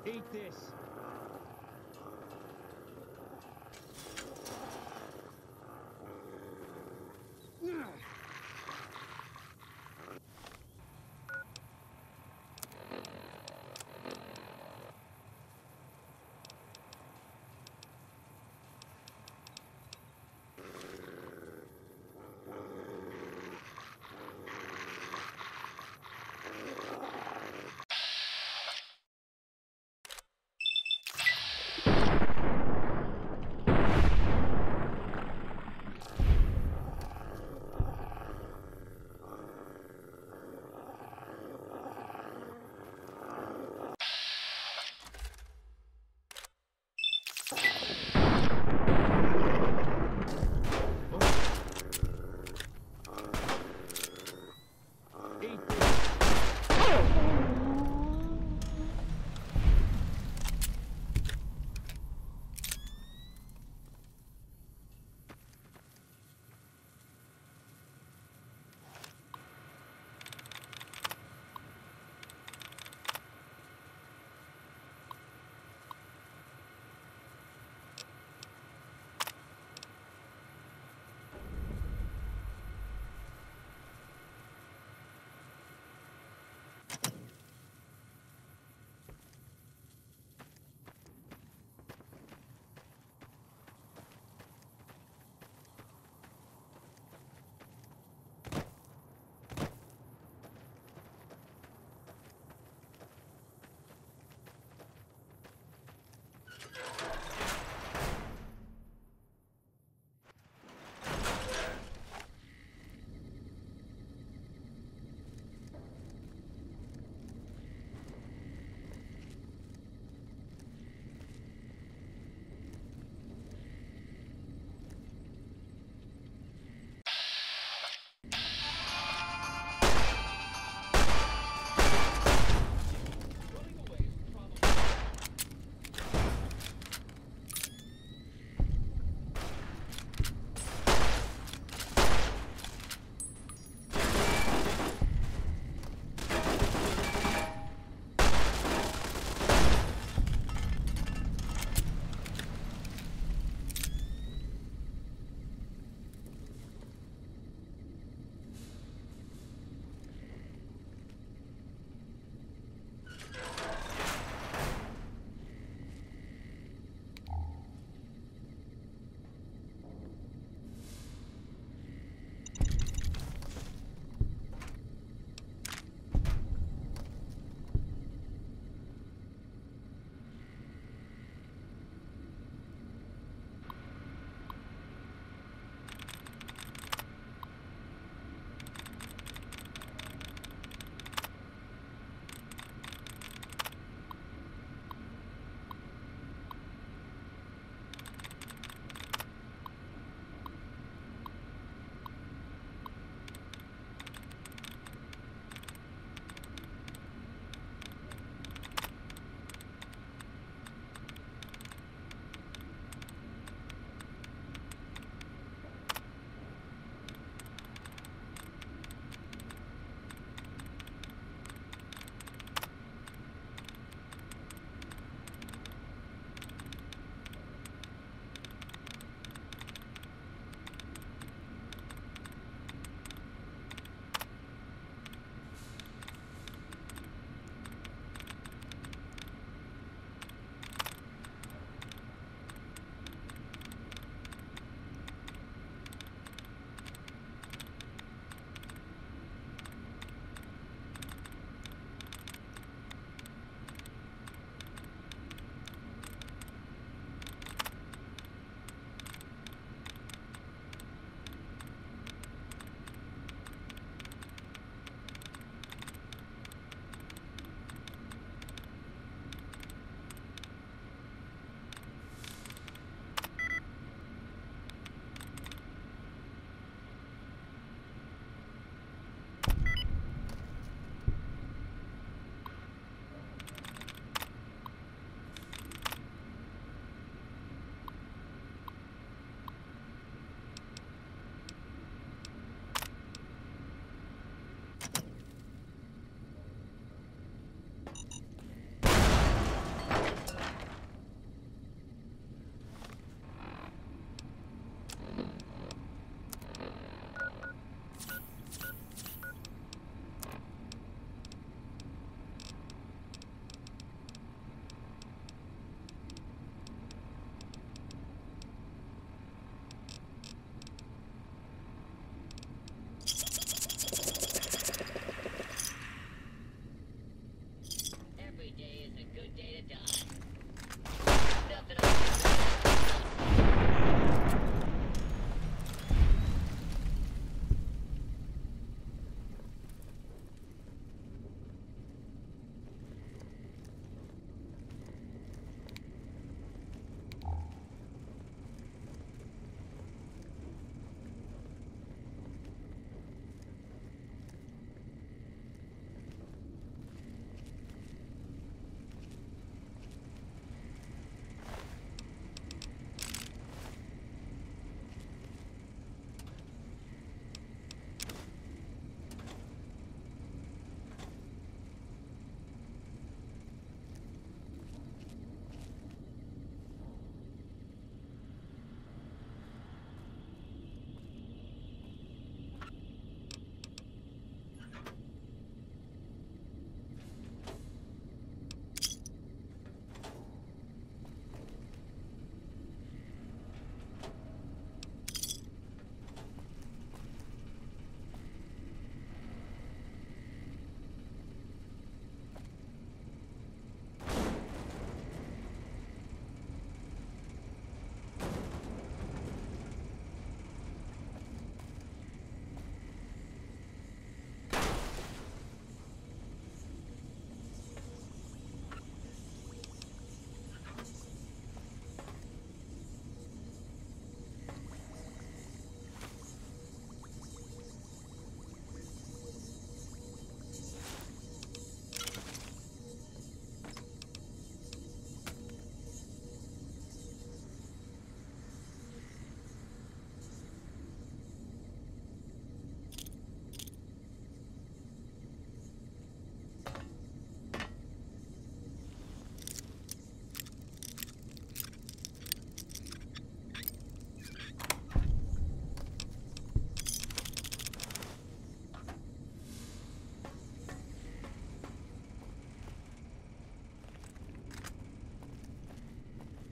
Eat this.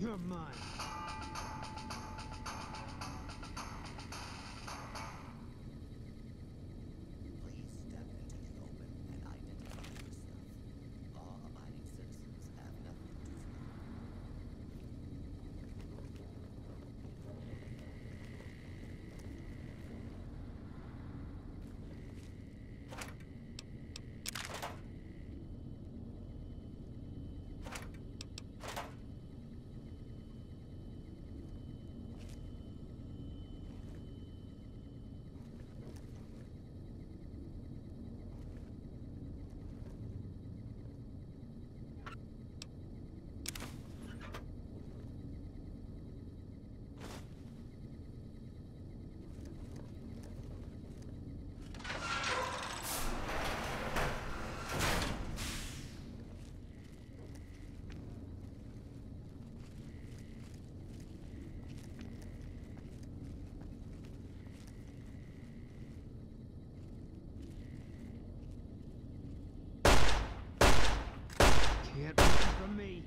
You're mine. Please step into the open and identify yourself. Law-abiding citizens have nothing to fear. Can't run from me.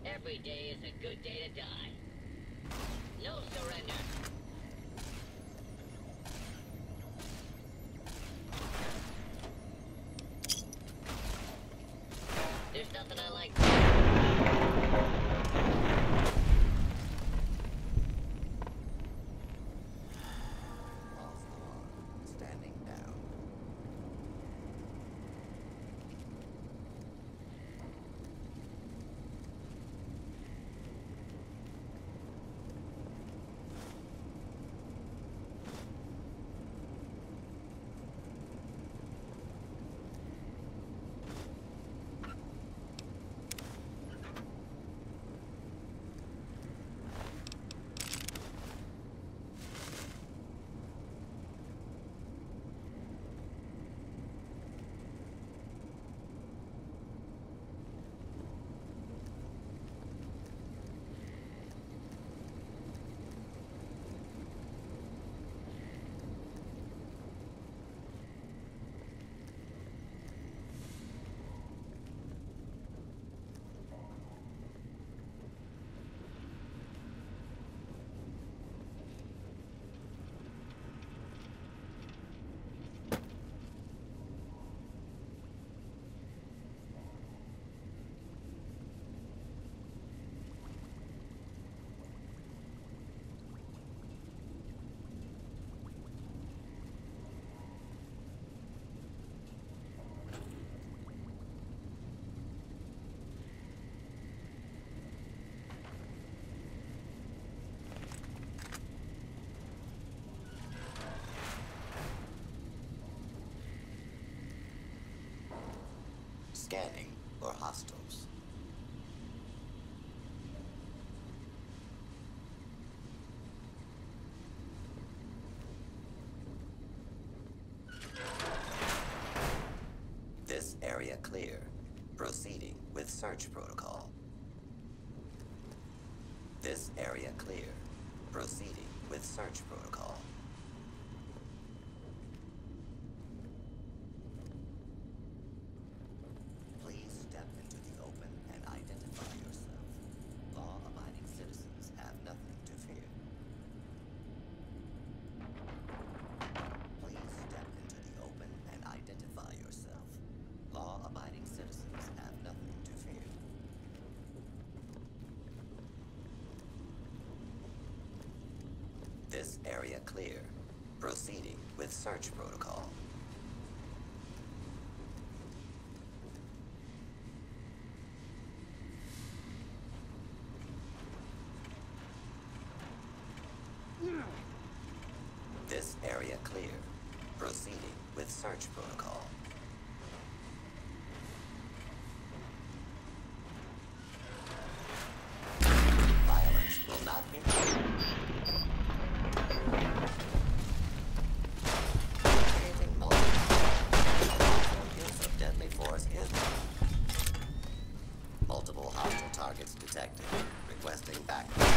Every day is a good day to die. No surrender. There's nothing I like. False alarm. Standing down. Scanning for hostiles. This area clear. Proceeding with search protocol. This area clear. Proceeding with search protocol. Please step into the open and identify yourself. Law-abiding citizens have nothing to fear. Please step into the open and identify yourself. Law-abiding citizens have nothing to fear. This area clear. Proceeding with search protocol. This area clear. Proceeding with search protocol. Violence will not be creating multiple use of deadly force is multiple hostile targets detected. Requesting backup.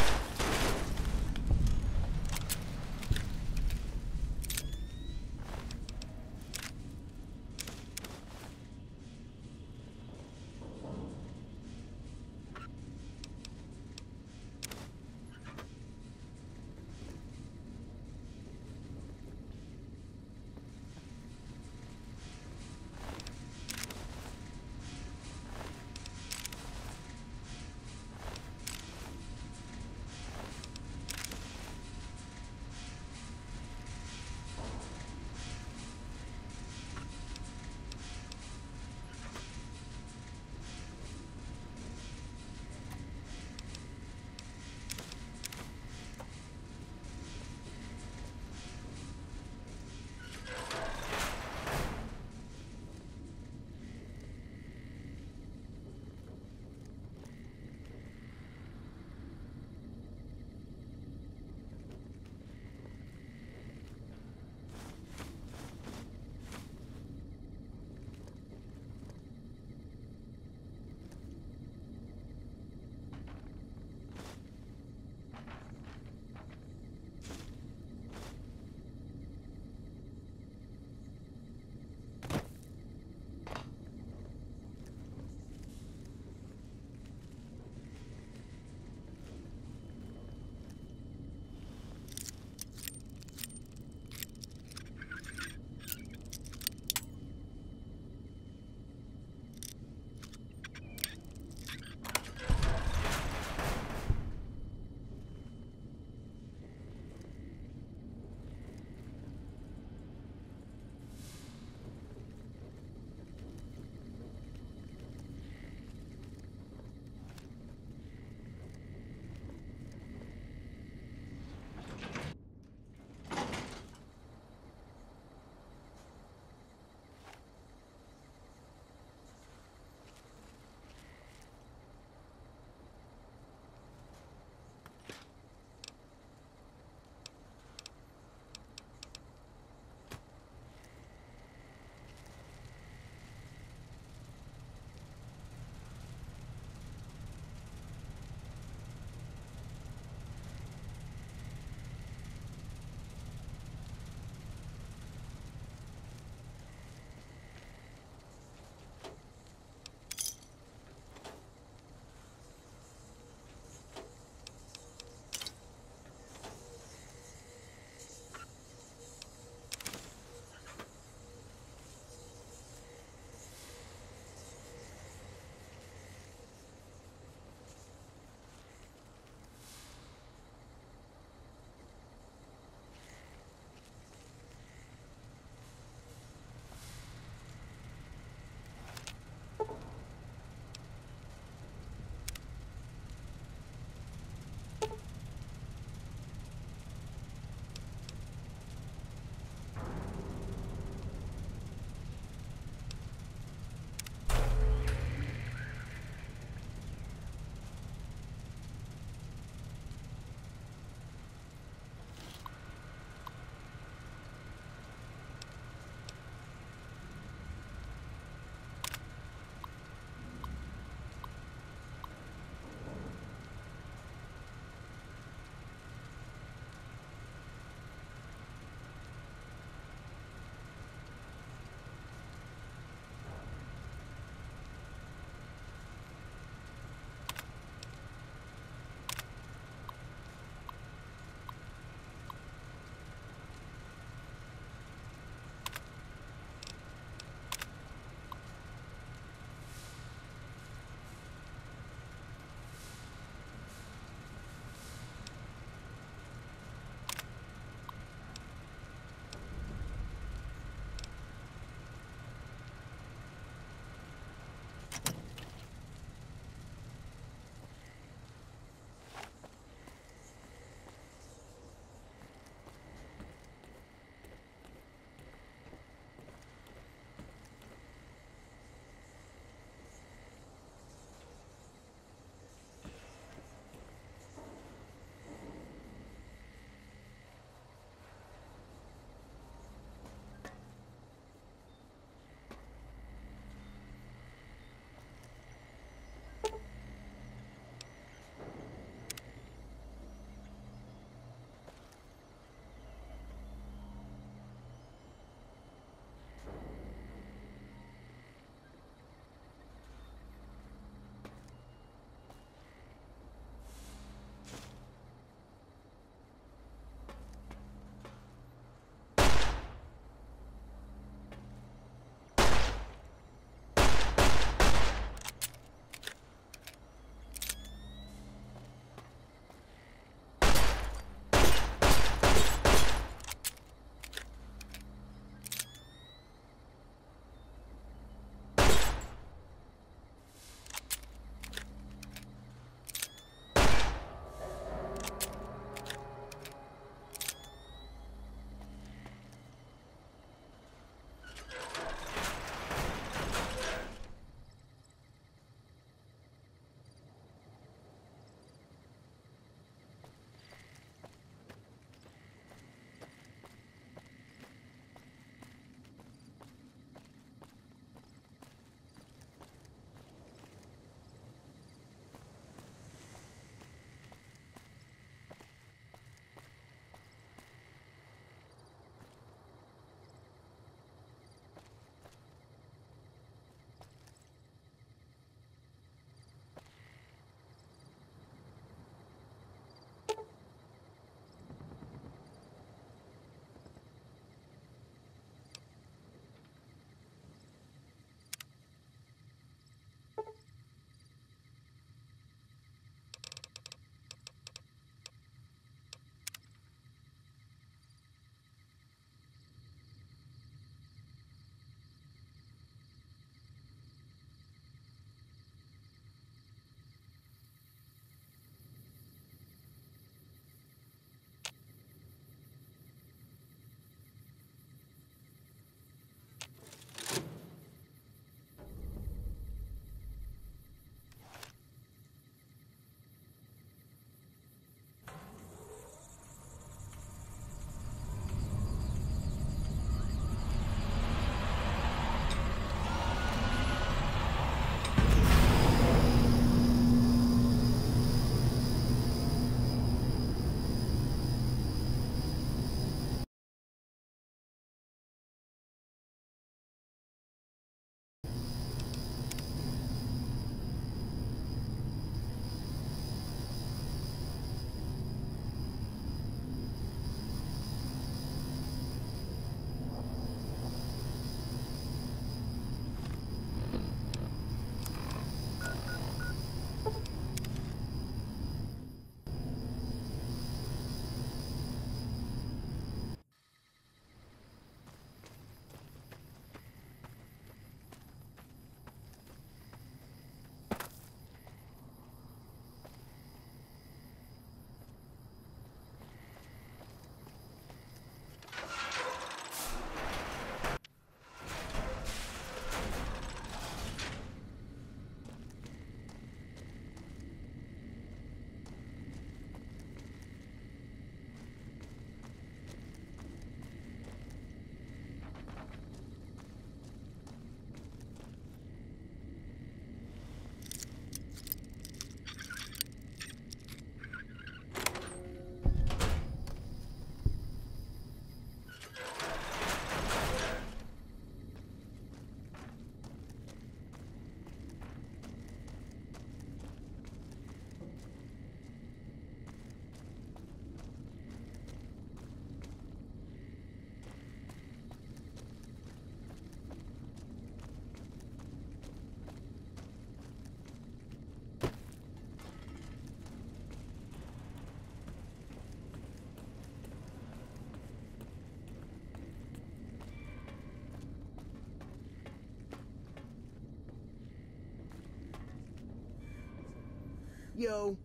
Yo.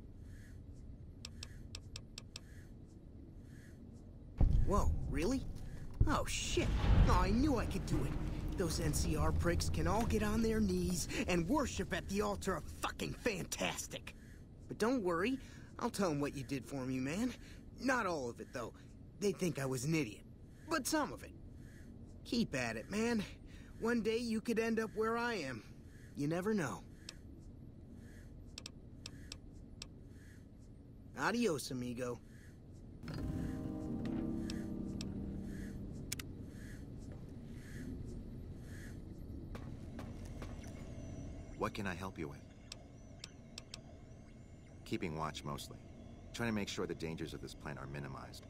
Whoa, really? Oh, shit. Oh, I knew I could do it. Those NCR pricks can all get on their knees and worship at the altar of fucking fantastic. But don't worry, I'll tell them what you did for me, man. Not all of it, though. They think I was an idiot. But some of it. Keep at it, man. One day you could end up where I am. You never know. Adios, amigo. What can I help you with? Keeping watch, mostly. Trying to make sure the dangers of this plant are minimized.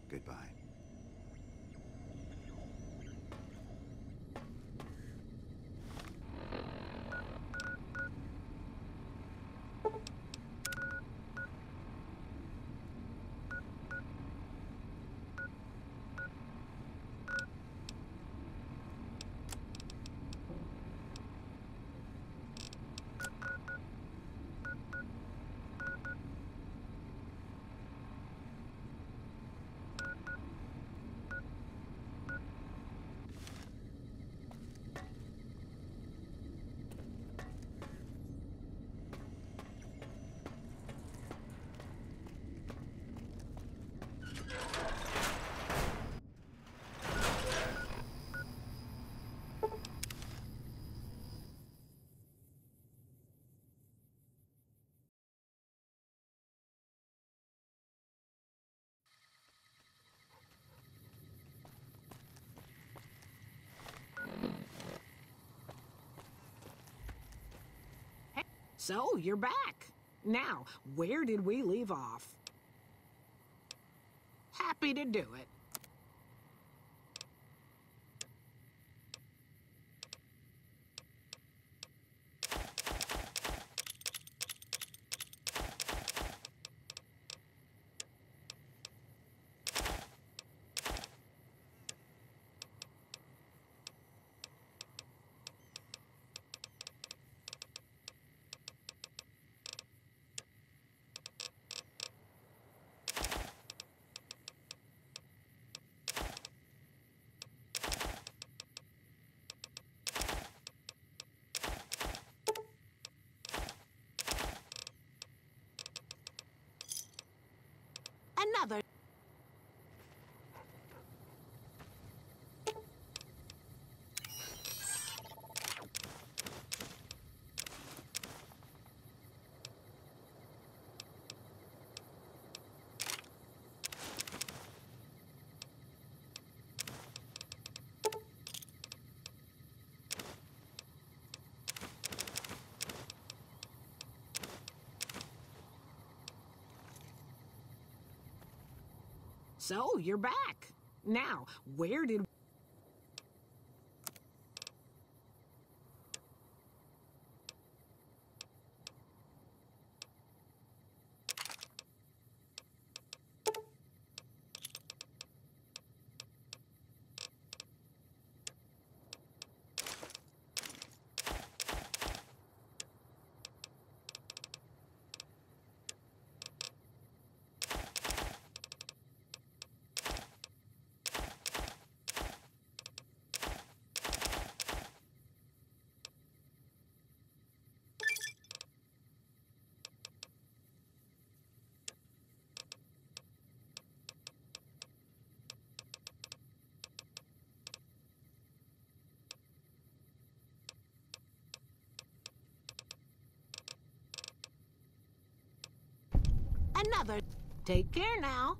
Goodbye. So, you're back. Now, where did we leave off? Happy to do it. Another. So, you're back. Now, where did... Another. Take care now.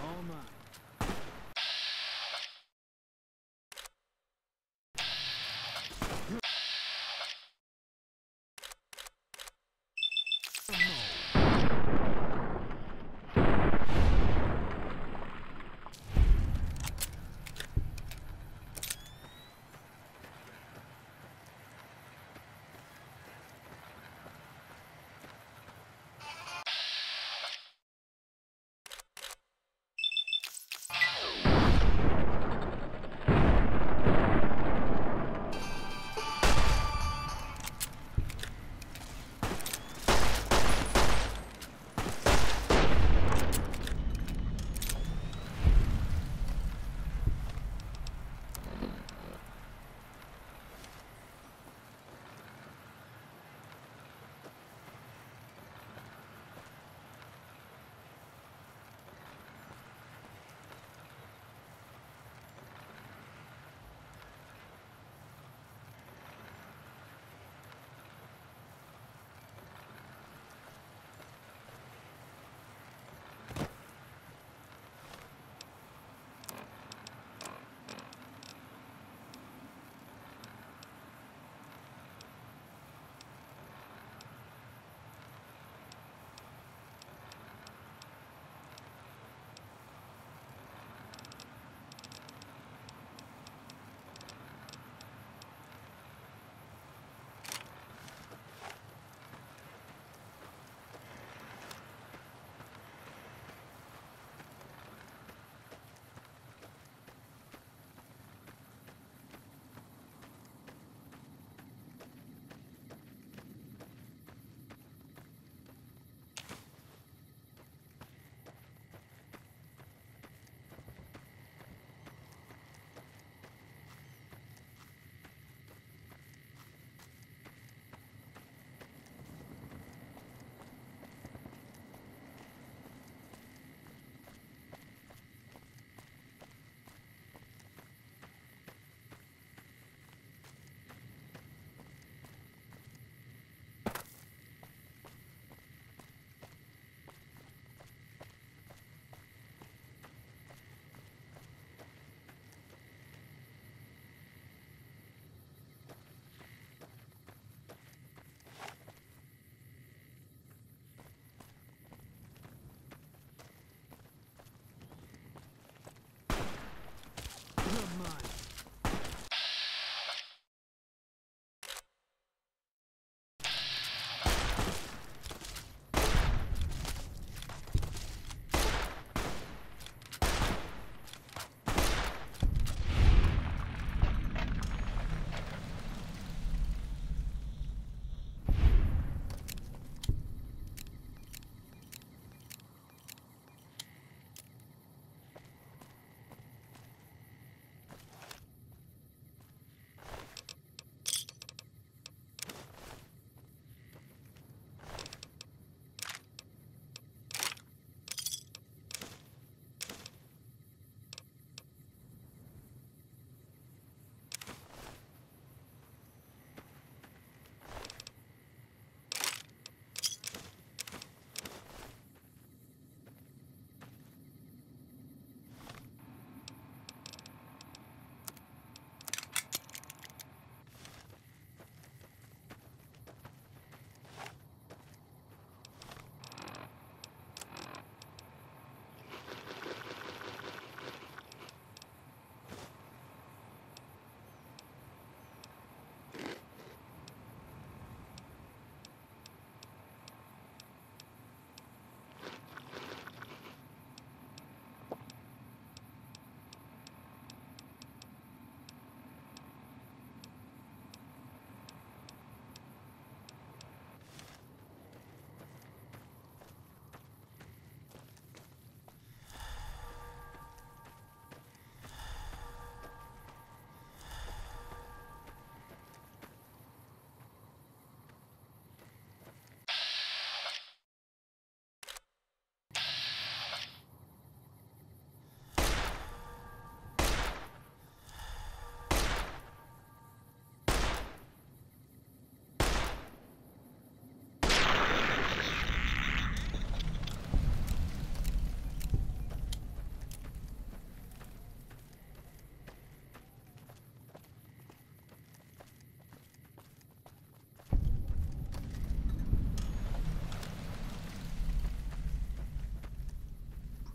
All mine.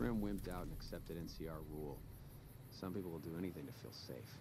Grim wimped out and accepted NCR rule. Some people will do anything to feel safe.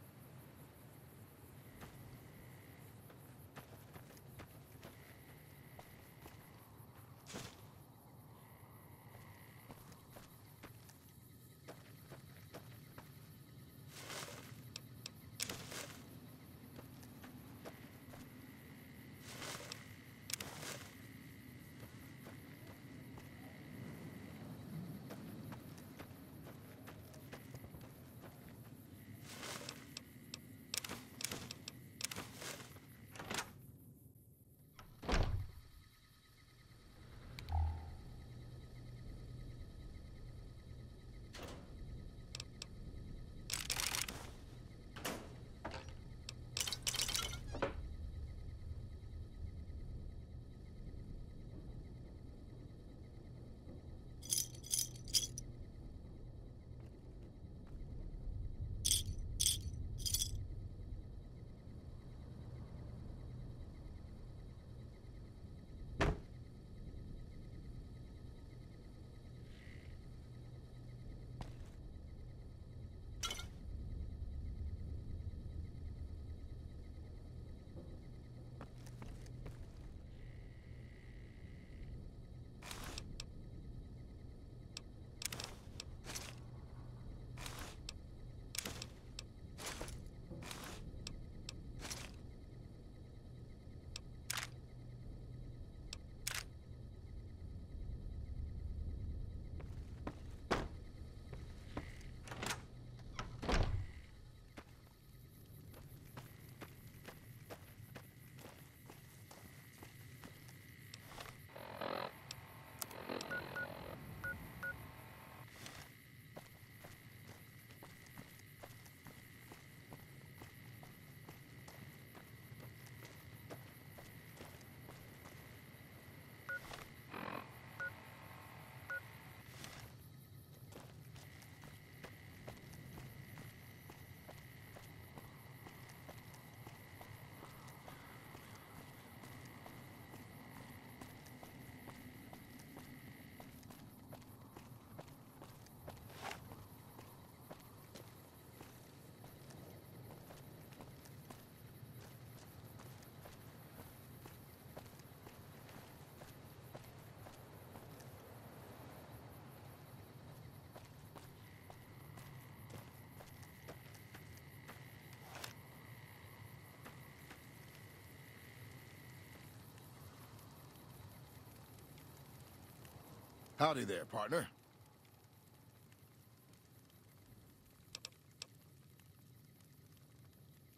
Howdy there, partner.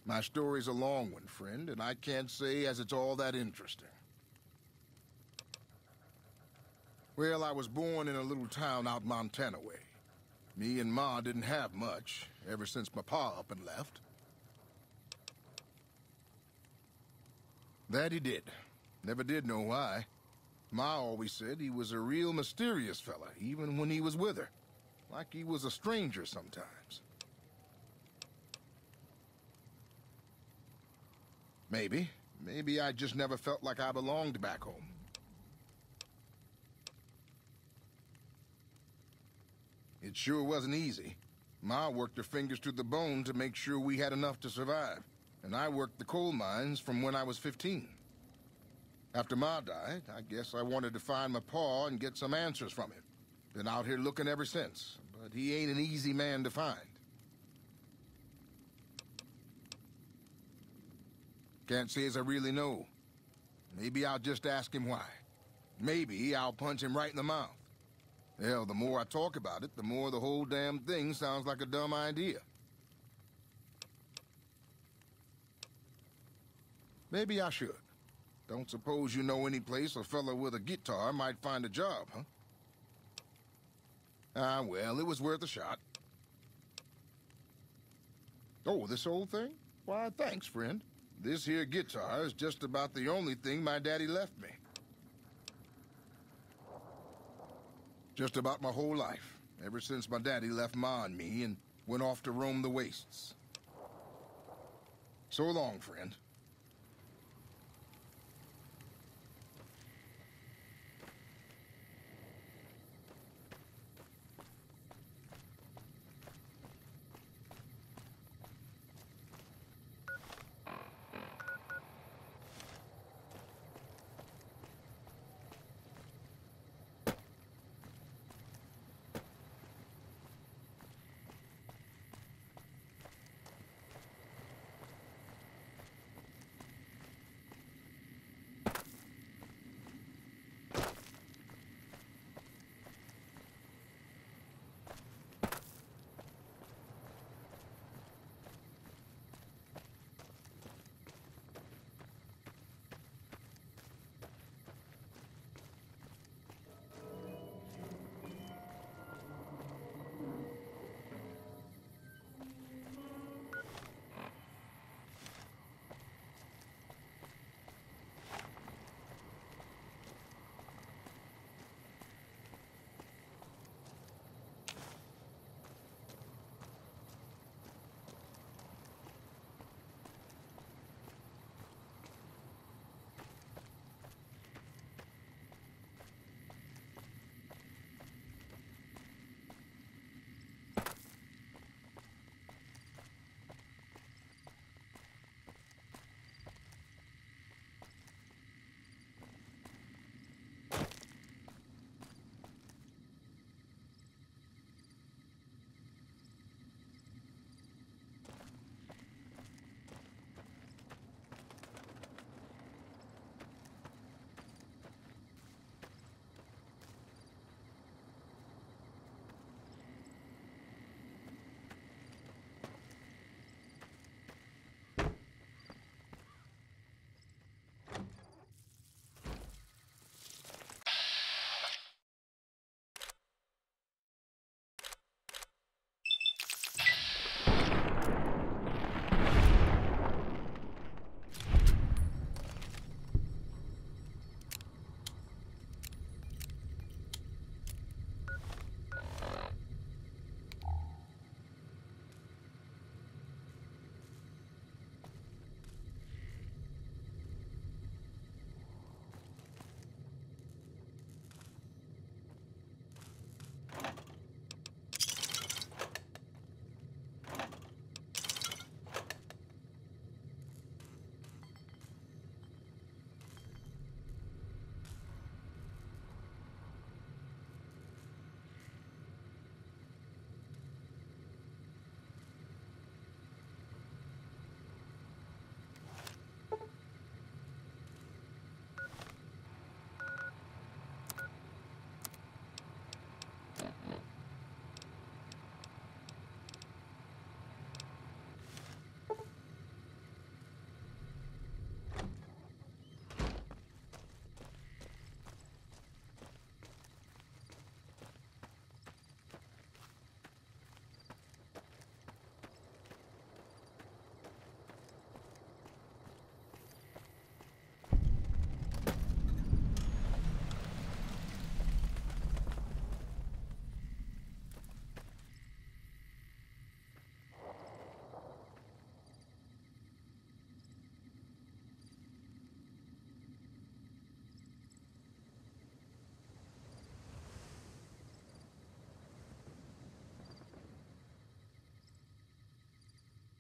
My story's a long one, friend, and I can't say as it's all that interesting. Well, I was born in a little town out Montana way. Me and Ma didn't have much, ever since my pa up and left. That he did. Never did know why. Ma always said he was a real mysterious fella, even when he was with her. Like he was a stranger sometimes. Maybe. Maybe I just never felt like I belonged back home. It sure wasn't easy. Ma worked her fingers to the bone to make sure we had enough to survive. And I worked the coal mines from when I was 15. After Ma died, I guess I wanted to find my pa and get some answers from him. Been out here looking ever since, but he ain't an easy man to find. Can't say as I really know. Maybe I'll just ask him why. Maybe I'll punch him right in the mouth. Hell, the more I talk about it, the more the whole damn thing sounds like a dumb idea. Maybe I should. Don't suppose you know any place a fella with a guitar might find a job, huh? Ah, well, it was worth a shot. Oh, this old thing? Why, thanks, friend. This here guitar is just about the only thing my daddy left me. Just about my whole life, ever since my daddy left Ma and me and went off to roam the wastes. So long, friend.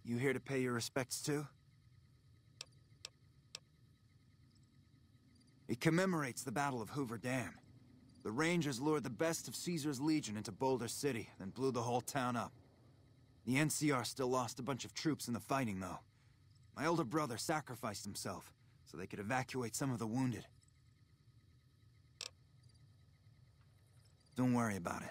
You here to pay your respects too? It commemorates the Battle of Hoover Dam. The Rangers lured the best of Caesar's Legion into Boulder City, then blew the whole town up. The NCR still lost a bunch of troops in the fighting, though. My older brother sacrificed himself so they could evacuate some of the wounded. Don't worry about it.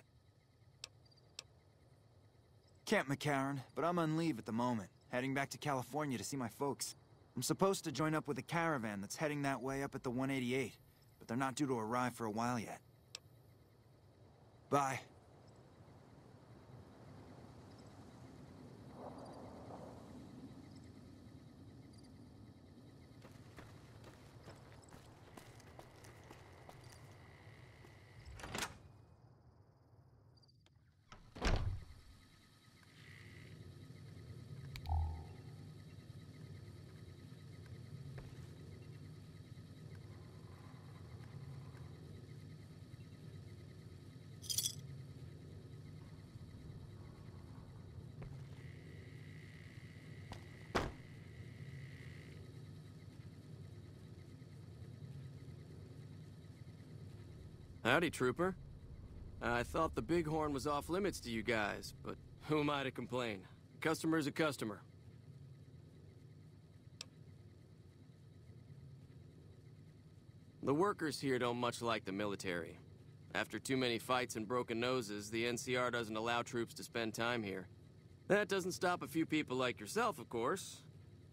Camp McCarran, but I'm on leave at the moment, heading back to California to see my folks. I'm supposed to join up with a caravan that's heading that way up at the 188, but they're not due to arrive for a while yet. Bye. Howdy, Trooper. I thought the Bighorn was off limits to you guys, but who am I to complain? A customer's a customer. The workers here don't much like the military. After too many fights and broken noses, the NCR doesn't allow troops to spend time here. That doesn't stop a few people like yourself, of course.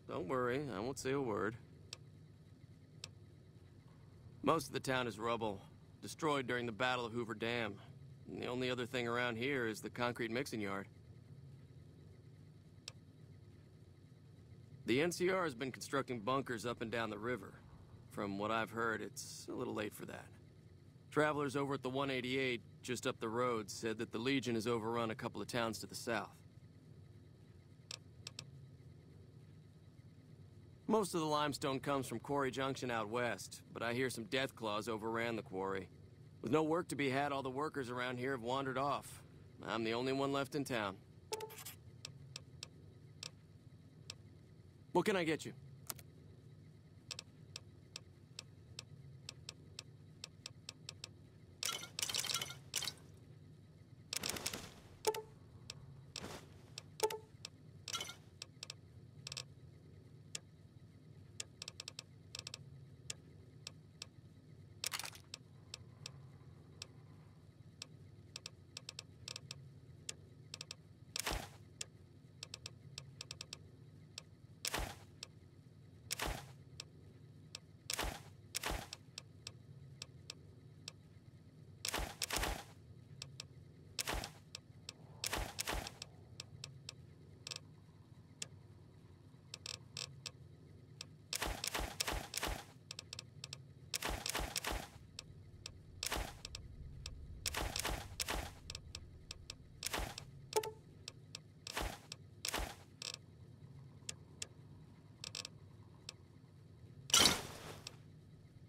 Don't worry, I won't say a word. Most of the town is rubble. Destroyed during the Battle of Hoover Dam. And the only other thing around here is the concrete mixing yard. The NCR has been constructing bunkers up and down the river. From what I've heard, it's a little late for that. Travelers over at the 188, just up the road, said that the Legion has overrun a couple of towns to the south. Most of the limestone comes from Quarry Junction out west, but I hear some deathclaws overran the quarry. With no work to be had, all the workers around here have wandered off. I'm the only one left in town. What can I get you?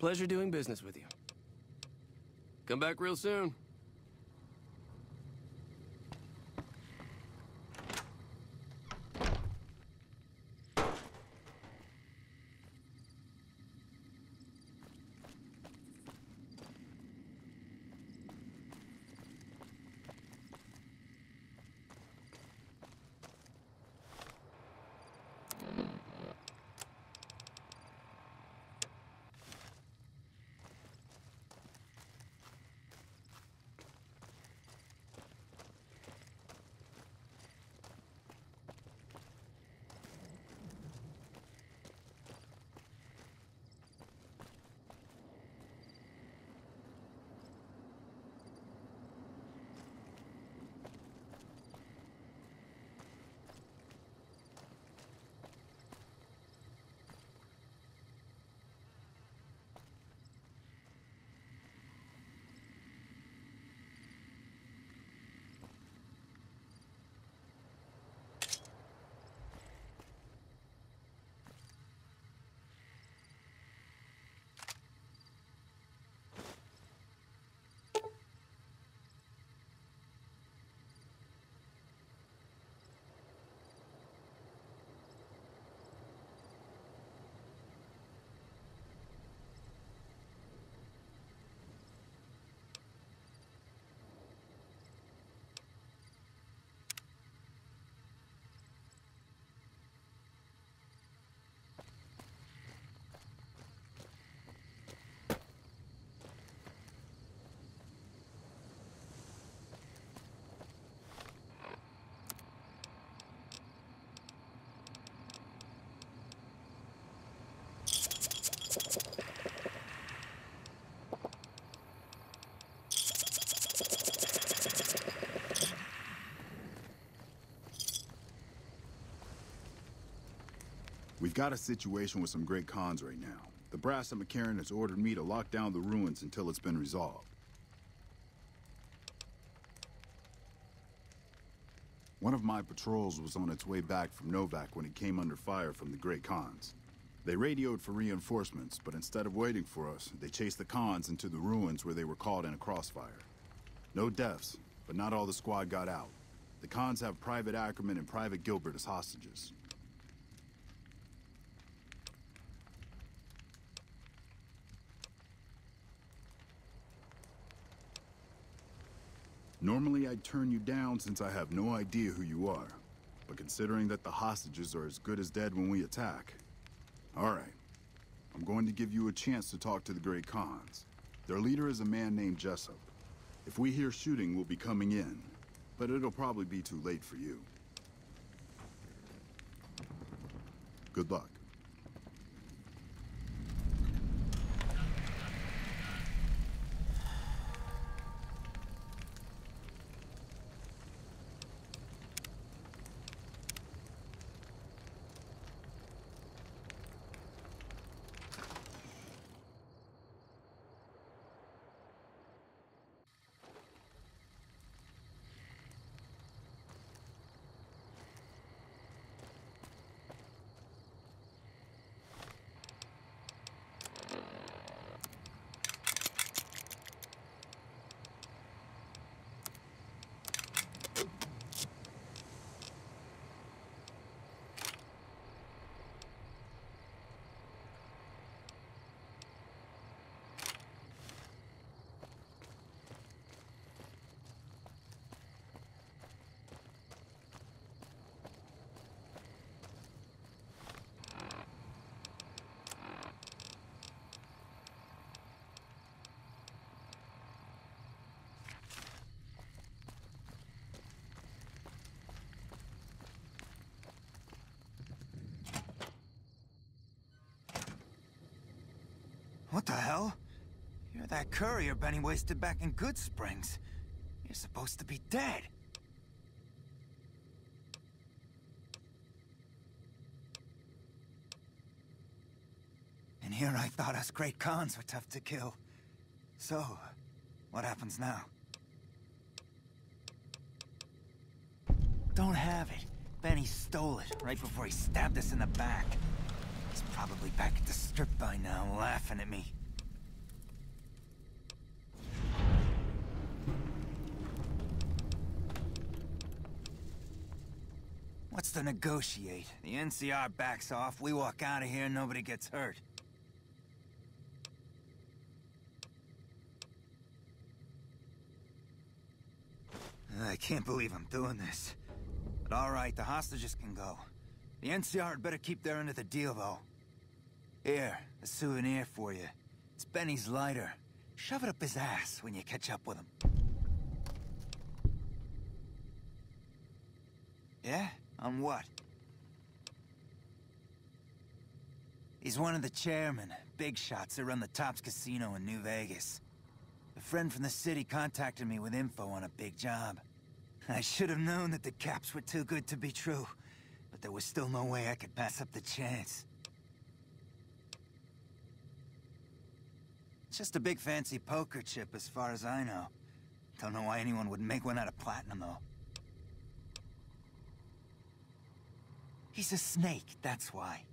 Pleasure doing business with you. Come back real soon. We've got a situation with some great cons right now. The brass at McCarran has ordered me to lock down the ruins until it's been resolved. One of my patrols was on its way back from Novak when it came under fire from the Great Khans. They radioed for reinforcements, but instead of waiting for us, they chased the Khans into the ruins where they were caught in a crossfire. No deaths, but not all the squad got out. The Khans have Private Ackerman and Private Gilbert as hostages. Normally I'd turn you down since I have no idea who you are. But considering that the hostages are as good as dead when we attack... Alright. I'm going to give you a chance to talk to the Great Khans. Their leader is a man named Jessup. If we hear shooting, we'll be coming in. But it'll probably be too late for you. Good luck. What the hell? You're that courier Benny wasted back in Good Springs. You're supposed to be dead. And here I thought us Great Khans were tough to kill. So, what happens now? Don't have it. Benny stole it right before he stabbed us in the back. He's probably back at the strip by now, laughing at me. What's to negotiate? The NCR backs off, we walk out of here, nobody gets hurt. I can't believe I'm doing this. But all right, the hostages can go. The NCR had better keep their end of the deal, though. Here, a souvenir for you. It's Benny's lighter. Shove it up his ass when you catch up with him. Yeah? On what? He's one of the chairmen, big shots that run the Tops Casino in New Vegas. A friend from the city contacted me with info on a big job. I should have known that the caps were too good to be true, but there was still no way I could pass up the chance. It's just a big fancy poker chip as far as I know. Don't know why anyone would make one out of platinum, though. He's a snake, that's why.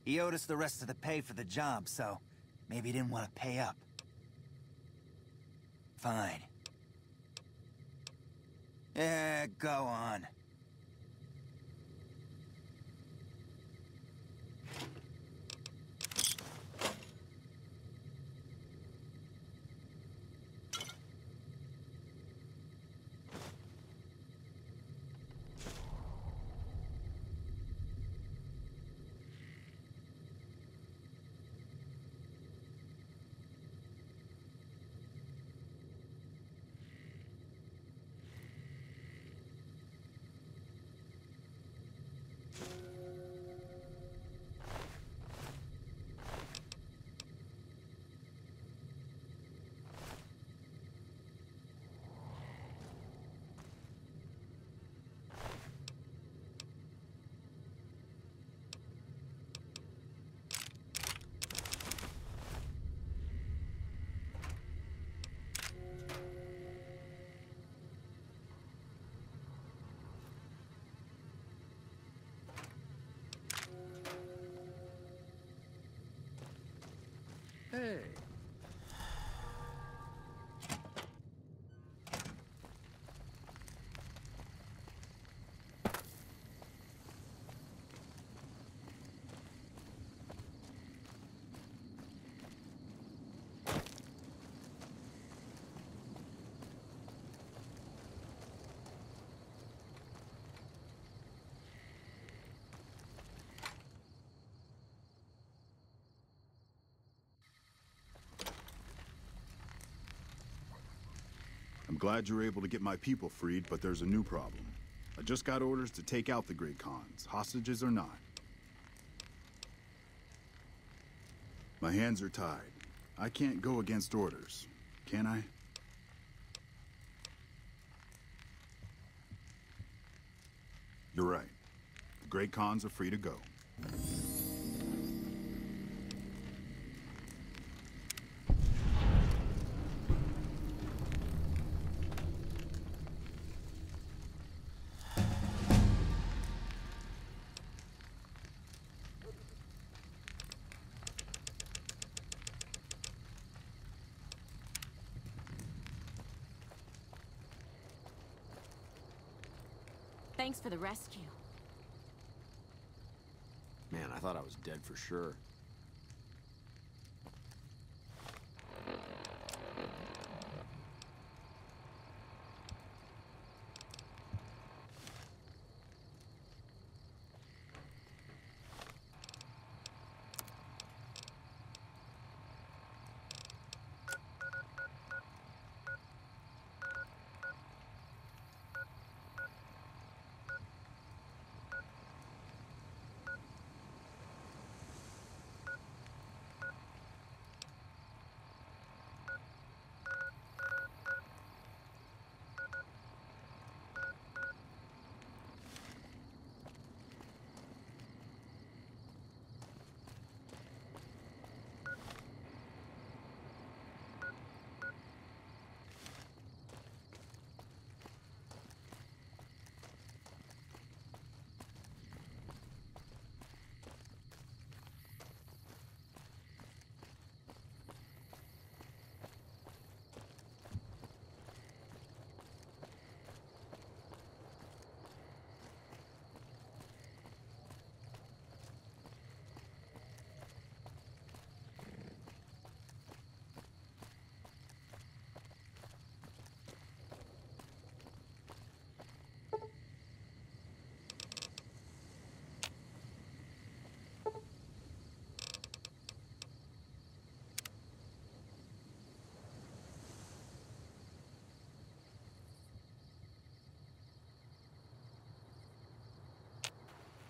He owed us the rest of the pay for the job, so maybe he didn't want to pay up. Fine. Yeah, go on. Hey. I'm glad you were able to get my people freed, but there's a new problem. I just got orders to take out the Great Khans, hostages or not. My hands are tied. I can't go against orders, can I? You're right. The Great Khans are free to go. Thanks for the rescue. Man, I thought I was dead for sure.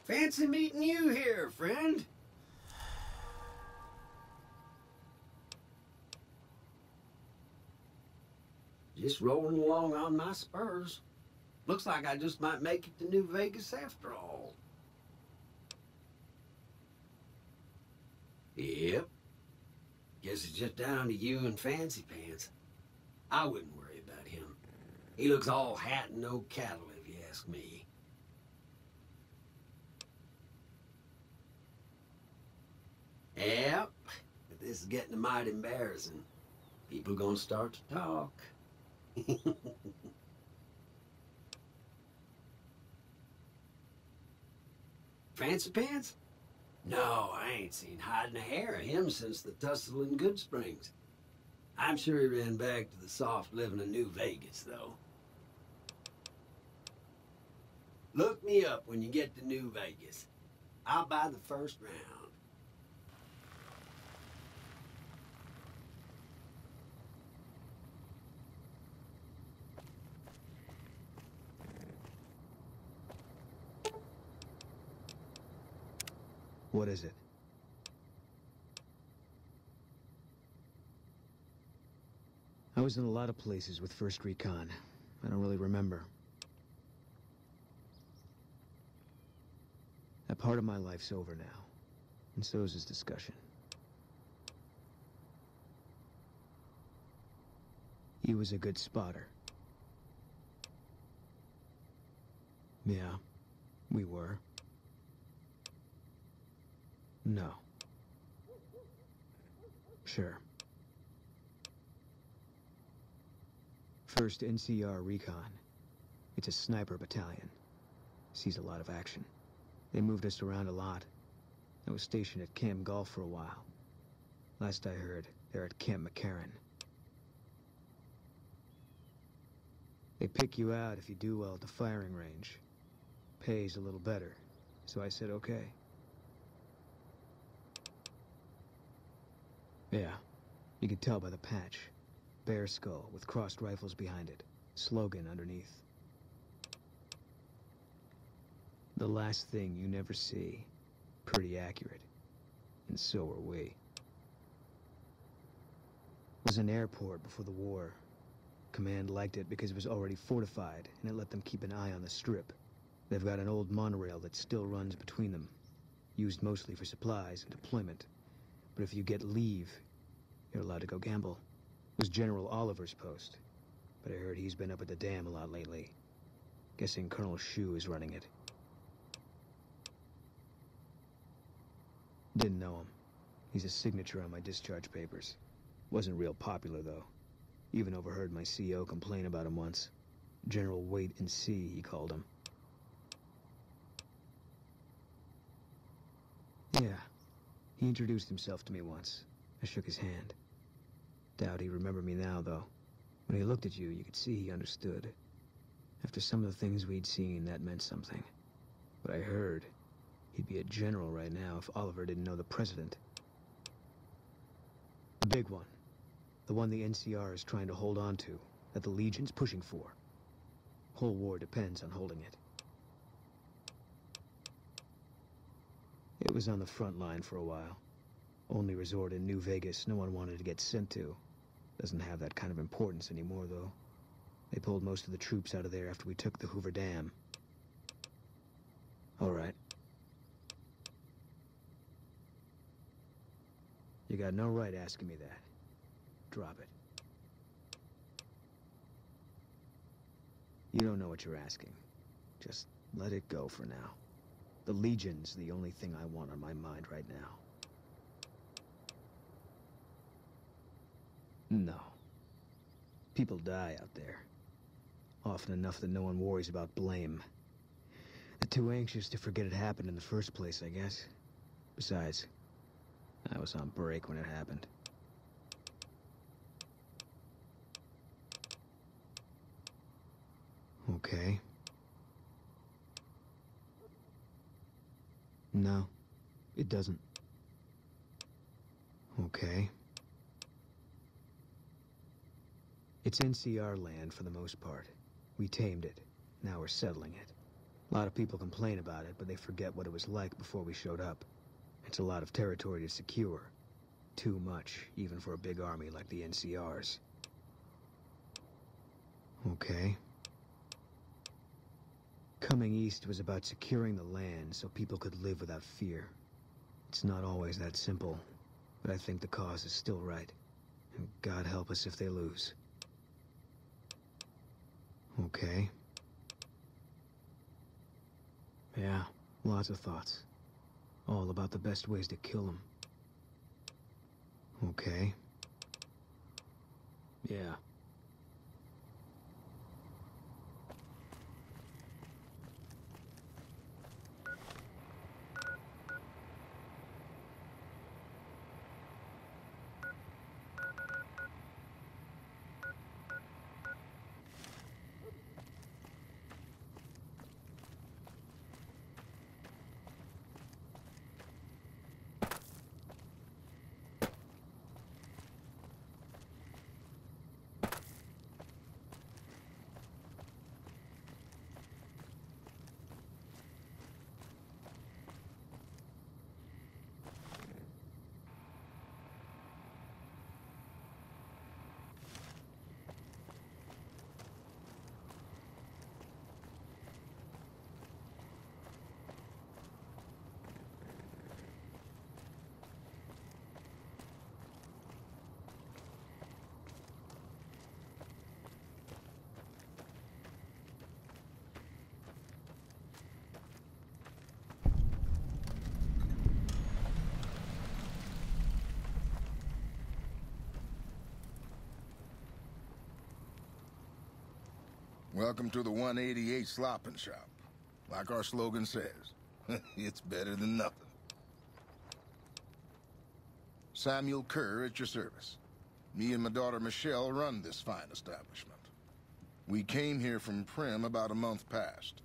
Fancy meeting you here, friend. Just rolling along on my spurs. Looks like I just might make it to New Vegas after all. Yep. Guess it's just down to you and Fancy Pants. I wouldn't worry about him. He looks all hat and no cattle, if you ask me. Yep, but this is getting mighty embarrassing. People gonna start to talk. Fancy Pants? No, I ain't seen hide nor hair of him since the tussle in Good Springs. I'm sure he ran back to the soft living of New Vegas, though. Look me up when you get to New Vegas. I'll buy the first round. What is it? I was in a lot of places with First Recon. I don't really remember. That part of my life's over now. And so is this discussion. He was a good spotter. Yeah, we were. No. Sure. First NCR Recon. It's a sniper battalion. Sees a lot of action. They moved us around a lot. I was stationed at Camp Gulf for a while. Last I heard, they're at Camp McCarran. They pick you out if you do well at the firing range. Pays a little better, so I said okay. Yeah, you could tell by the patch. Bear skull with crossed rifles behind it. Slogan underneath. The last thing you never see. Pretty accurate. And so are we. It was an airport before the war. Command liked it because it was already fortified, and it let them keep an eye on the strip. They've got an old monorail that still runs between them. Used mostly for supplies and deployment. But if you get leave, you're allowed to go gamble. It was General Oliver's post. But I heard he's been up at the dam a lot lately. Guessing Colonel Shu is running it. Didn't know him. He's a signature on my discharge papers. Wasn't real popular, though. Even overheard my CO complain about him once. General Wait and See, he called him. Yeah. He introduced himself to me once. I shook his hand. Doubt he remembered me now, though. When he looked at you, you could see he understood. After some of the things we'd seen, that meant something. But I heard he'd be a general right now if Oliver didn't know the president. The big one. The one the NCR is trying to hold on to, that the Legion's pushing for. Whole war depends on holding it. It was on the front line for a while. Only resort in New Vegas no one wanted to get sent to. Doesn't have that kind of importance anymore, though. They pulled most of the troops out of there after we took the Hoover Dam. All right. You got no right asking me that. Drop it. You don't know what you're asking. Just let it go for now. The Legion's the only thing I want on my mind right now. No. People die out there. Often enough that no one worries about blame. They're too anxious to forget it happened in the first place, I guess. Besides, I was on break when it happened. Okay. No, it doesn't. Okay. It's NCR land for the most part. We tamed it. Now we're settling it. A lot of people complain about it, but they forget what it was like before we showed up. It's a lot of territory to secure. Too much, even for a big army like the NCR's. Okay. Coming east was about securing the land so people could live without fear. It's not always that simple, but I think the cause is still right. And God help us if they lose. Okay. Yeah, lots of thoughts. All about the best ways to kill them. Okay. Yeah. Welcome to the 188 Slopping Shop. Like our slogan says, it's better than nothing. Samuel Kerr at your service. Me and my daughter Michelle run this fine establishment. We came here from Prim about a month past.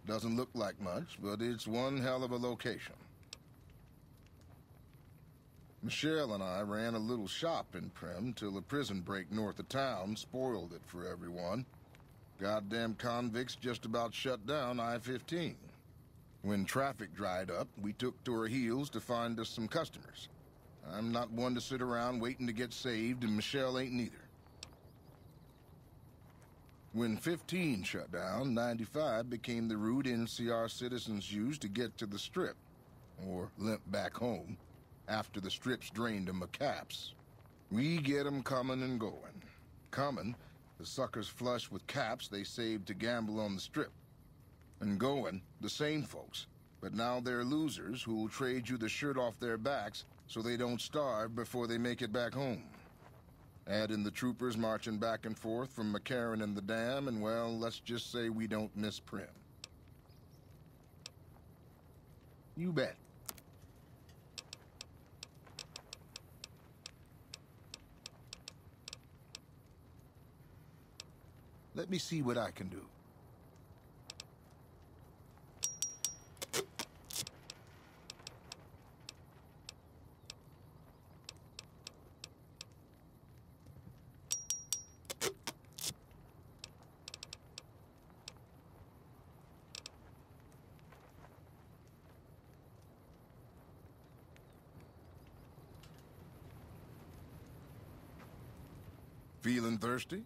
Doesn't look like much, but it's one hell of a location. Michelle and I ran a little shop in Prim till a prison break north of town spoiled it for everyone. Goddamn convicts just about shut down I-15. When traffic dried up, we took to our heels to find us some customers. I'm not one to sit around waiting to get saved, and Michelle ain't neither. When 15 shut down, 95 became the route NCR citizens used to get to the Strip, or limp back home, after the Strip's drained them of caps. We get 'em coming and going. Coming, the suckers flush with caps they saved to gamble on the Strip. And going, the same folks, but now they're losers who'll trade you the shirt off their backs so they don't starve before they make it back home. Add in the troopers marching back and forth from McCarran and the Dam, and well, let's just say we don't miss Prim. You bet. Let me see what I can do. Feeling thirsty?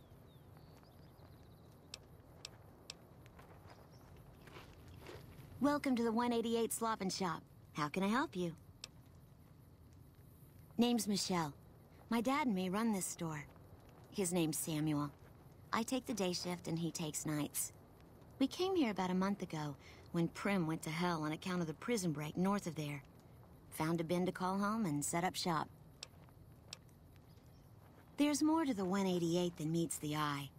Welcome to the 188 Sloppin' Shop. How can I help you? Name's Michelle. My dad and me run this store. His name's Samuel. I take the day shift and he takes nights. We came here about a month ago when Prim went to hell on account of the prison break north of there. Found a bin to call home and set up shop. There's more to the 188 than meets the eye.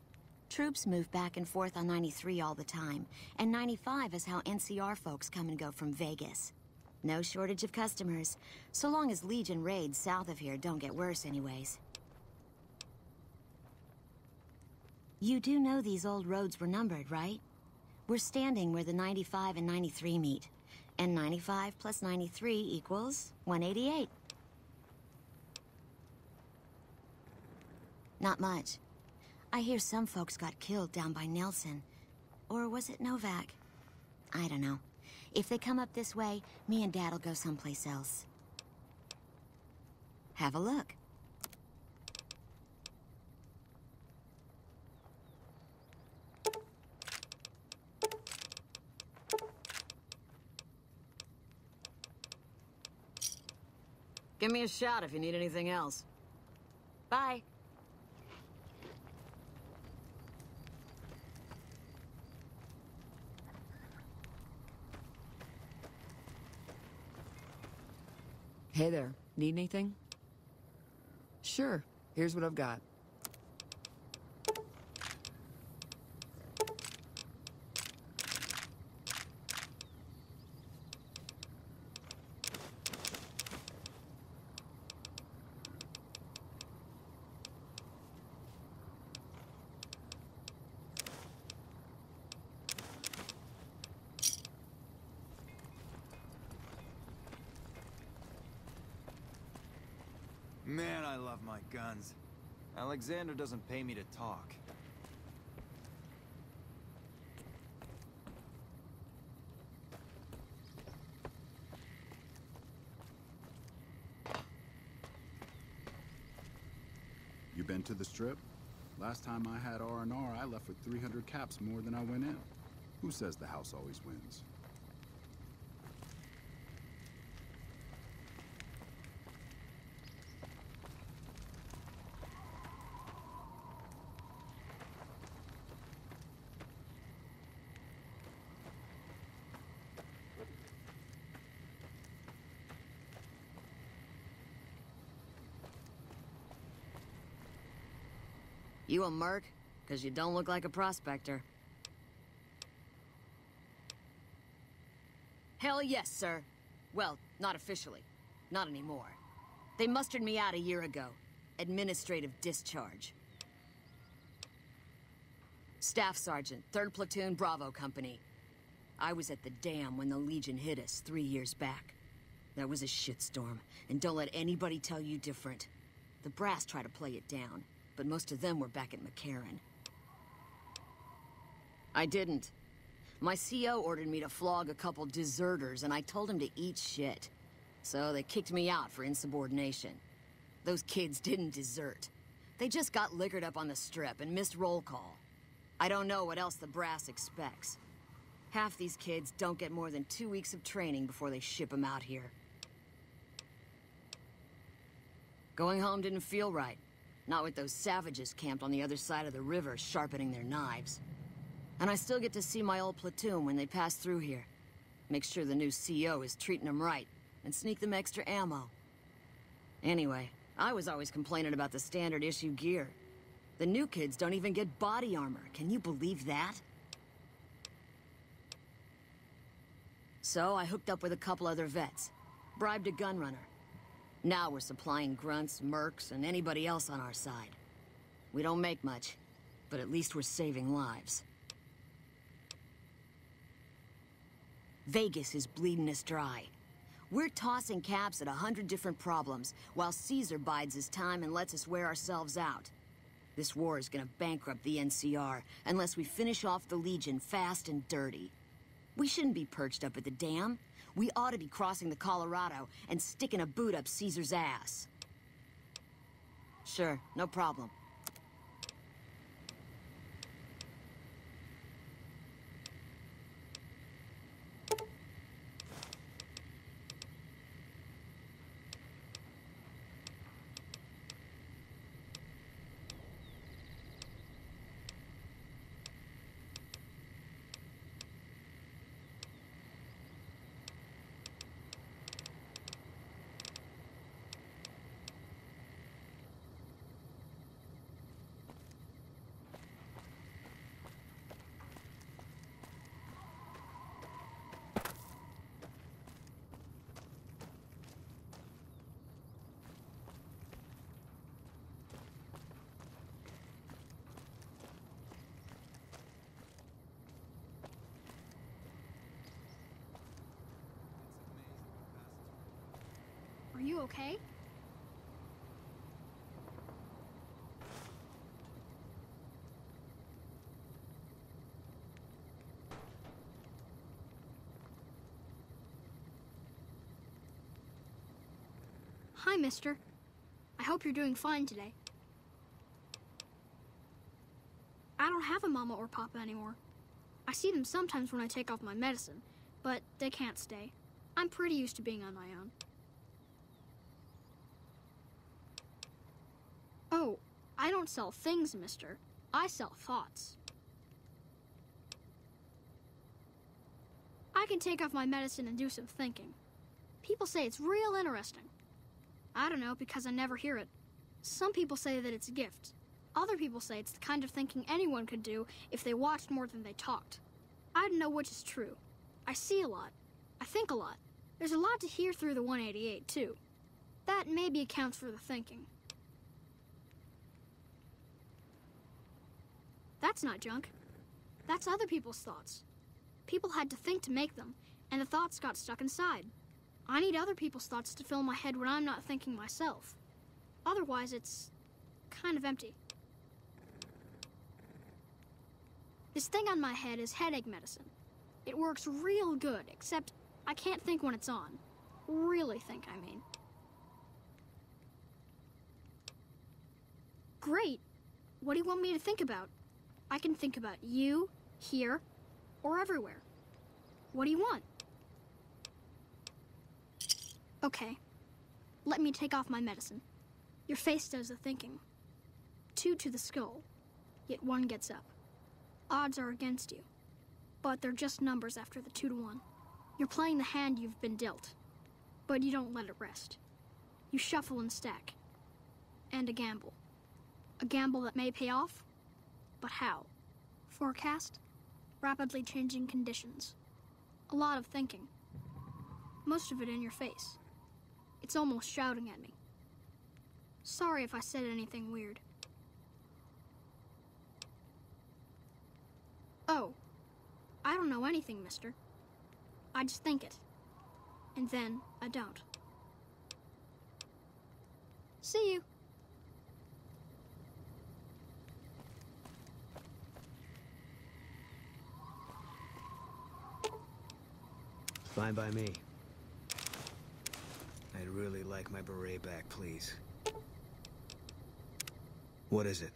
Troops move back and forth on 93 all the time, and 95 is how NCR folks come and go from Vegas. No shortage of customers, so long as Legion raids south of here don't get worse anyways. You do know these old roads were numbered, right? We're standing where the 95 and 93 meet, and 95 plus 93 equals 188. Not much. I hear some folks got killed down by Nelson. Or was it Novak? I don't know. If they come up this way, me and Dad'll go someplace else. Have a look. Give me a shout if you need anything else. Bye. Hey there, need anything? Sure, here's what I've got. Man, I love my guns. Alexander doesn't pay me to talk. You been to the Strip? Last time I had R&R, I left with 300 caps more than I went in. Who says the house always wins? You a merc? Because you don't look like a prospector. Hell yes, sir. Well, not officially. Not anymore. They mustered me out a year ago. Administrative discharge. Staff Sergeant, 3rd Platoon, Bravo Company. I was at the dam when the Legion hit us 3 years back. That was a shitstorm, and don't let anybody tell you different. The brass try to play it down, but most of them were back at McCarran. I didn't. My CO ordered me to flog a couple deserters, and I told him to eat shit. So they kicked me out for insubordination. Those kids didn't desert. They just got liquored up on the strip and missed roll call. I don't know what else the brass expects. Half these kids don't get more than 2 weeks of training before they ship them out here. Going home didn't feel right. Not with those savages camped on the other side of the river sharpening their knives. And I still get to see my old platoon when they pass through here. Make sure the new CO is treating them right, and sneak them extra ammo. Anyway, I was always complaining about the standard issue gear. The new kids don't even get body armor. Can you believe that? So I hooked up with a couple other vets. Bribed a gun runner. Now we're supplying grunts, mercs, and anybody else on our side. We don't make much, but at least we're saving lives. Vegas is bleeding us dry. We're tossing caps at 100 different problems, while Caesar bides his time and lets us wear ourselves out. This war is gonna bankrupt the NCR unless we finish off the Legion fast and dirty. We shouldn't be perched up at the dam. We ought to be crossing the Colorado and sticking a boot up Caesar's ass. Sure, no problem. Are you okay? Hi, mister. I hope you're doing fine today. I don't have a mama or papa anymore. I see them sometimes when I take off my medicine, but they can't stay. I'm pretty used to being on my own. Oh, I don't sell things, mister. I sell thoughts. I can take off my medicine and do some thinking. People say it's real interesting. I don't know, because I never hear it. Some people say that it's a gift. Other people say it's the kind of thinking anyone could do if they watched more than they talked. I don't know which is true. I see a lot. I think a lot. There's a lot to hear through the 188, too. That maybe accounts for the thinking. That's not junk. That's other people's thoughts. People had to think to make them, and the thoughts got stuck inside. I need other people's thoughts to fill my head when I'm not thinking myself. Otherwise, it's kind of empty. This thing on my head is headache medicine. It works real good, except I can't think when it's on. Really think, I mean. Great. What do you want me to think about? I can think about you, here, or everywhere. What do you want? Okay. Let me take off my medicine. Your face does the thinking. 2 to the skull, yet 1 gets up. Odds are against you, but they're just numbers after the 2 to 1. You're playing the hand you've been dealt, but you don't let it rest. You shuffle and stack, and a gamble. A gamble that may pay off, but how? Forecast? Rapidly changing conditions. A lot of thinking. most of it in your face. It's almost shouting at me. Sorry if I said anything weird. Oh, I don't know anything, mister. I just think it. And then I don't. See you. Fine by me. I'd really like my beret back, please. What is it?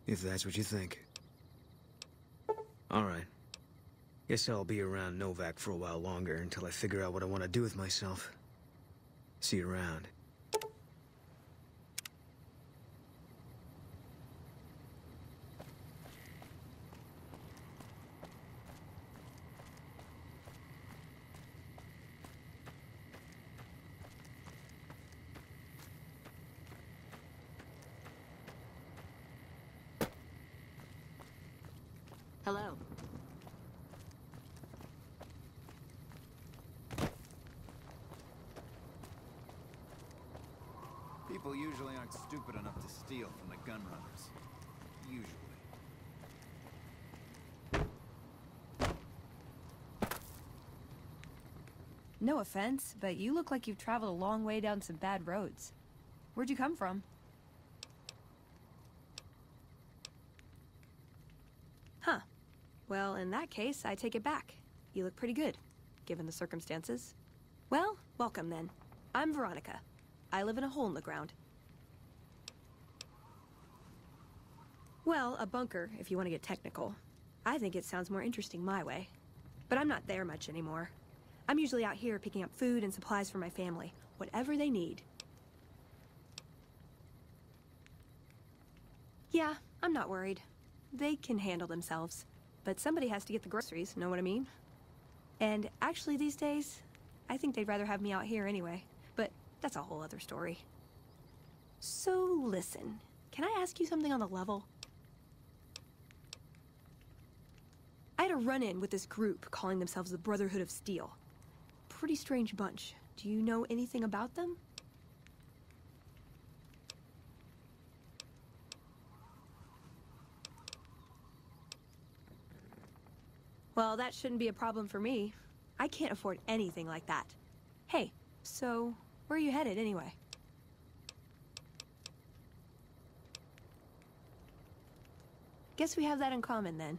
If that's what you think. All right. Guess I'll be around Novak for a while longer until I figure out what I want to do with myself. See you around. Hello. People usually aren't stupid enough to steal from the gun runners. Usually. No offense, but you look like you've traveled a long way down some bad roads. Where'd you come from? Huh. Well, in that case, I take it back. You look pretty good, given the circumstances. Well, welcome then. I'm Veronica. I live in a hole in the ground. Well, a bunker, if you want to get technical. I think it sounds more interesting my way. But I'm not there much anymore. I'm usually out here picking up food and supplies for my family, whatever they need. Yeah, I'm not worried. They can handle themselves. But somebody has to get the groceries, know what I mean? And actually these days, I think they'd rather have me out here anyway. But that's a whole other story. So listen, can I ask you something on the level? I had a run-in with this group calling themselves the Brotherhood of Steel. Pretty strange bunch. Do you know anything about them? Well, that shouldn't be a problem for me. I can't afford anything like that. Hey, so where are you headed anyway? Guess we have that in common then.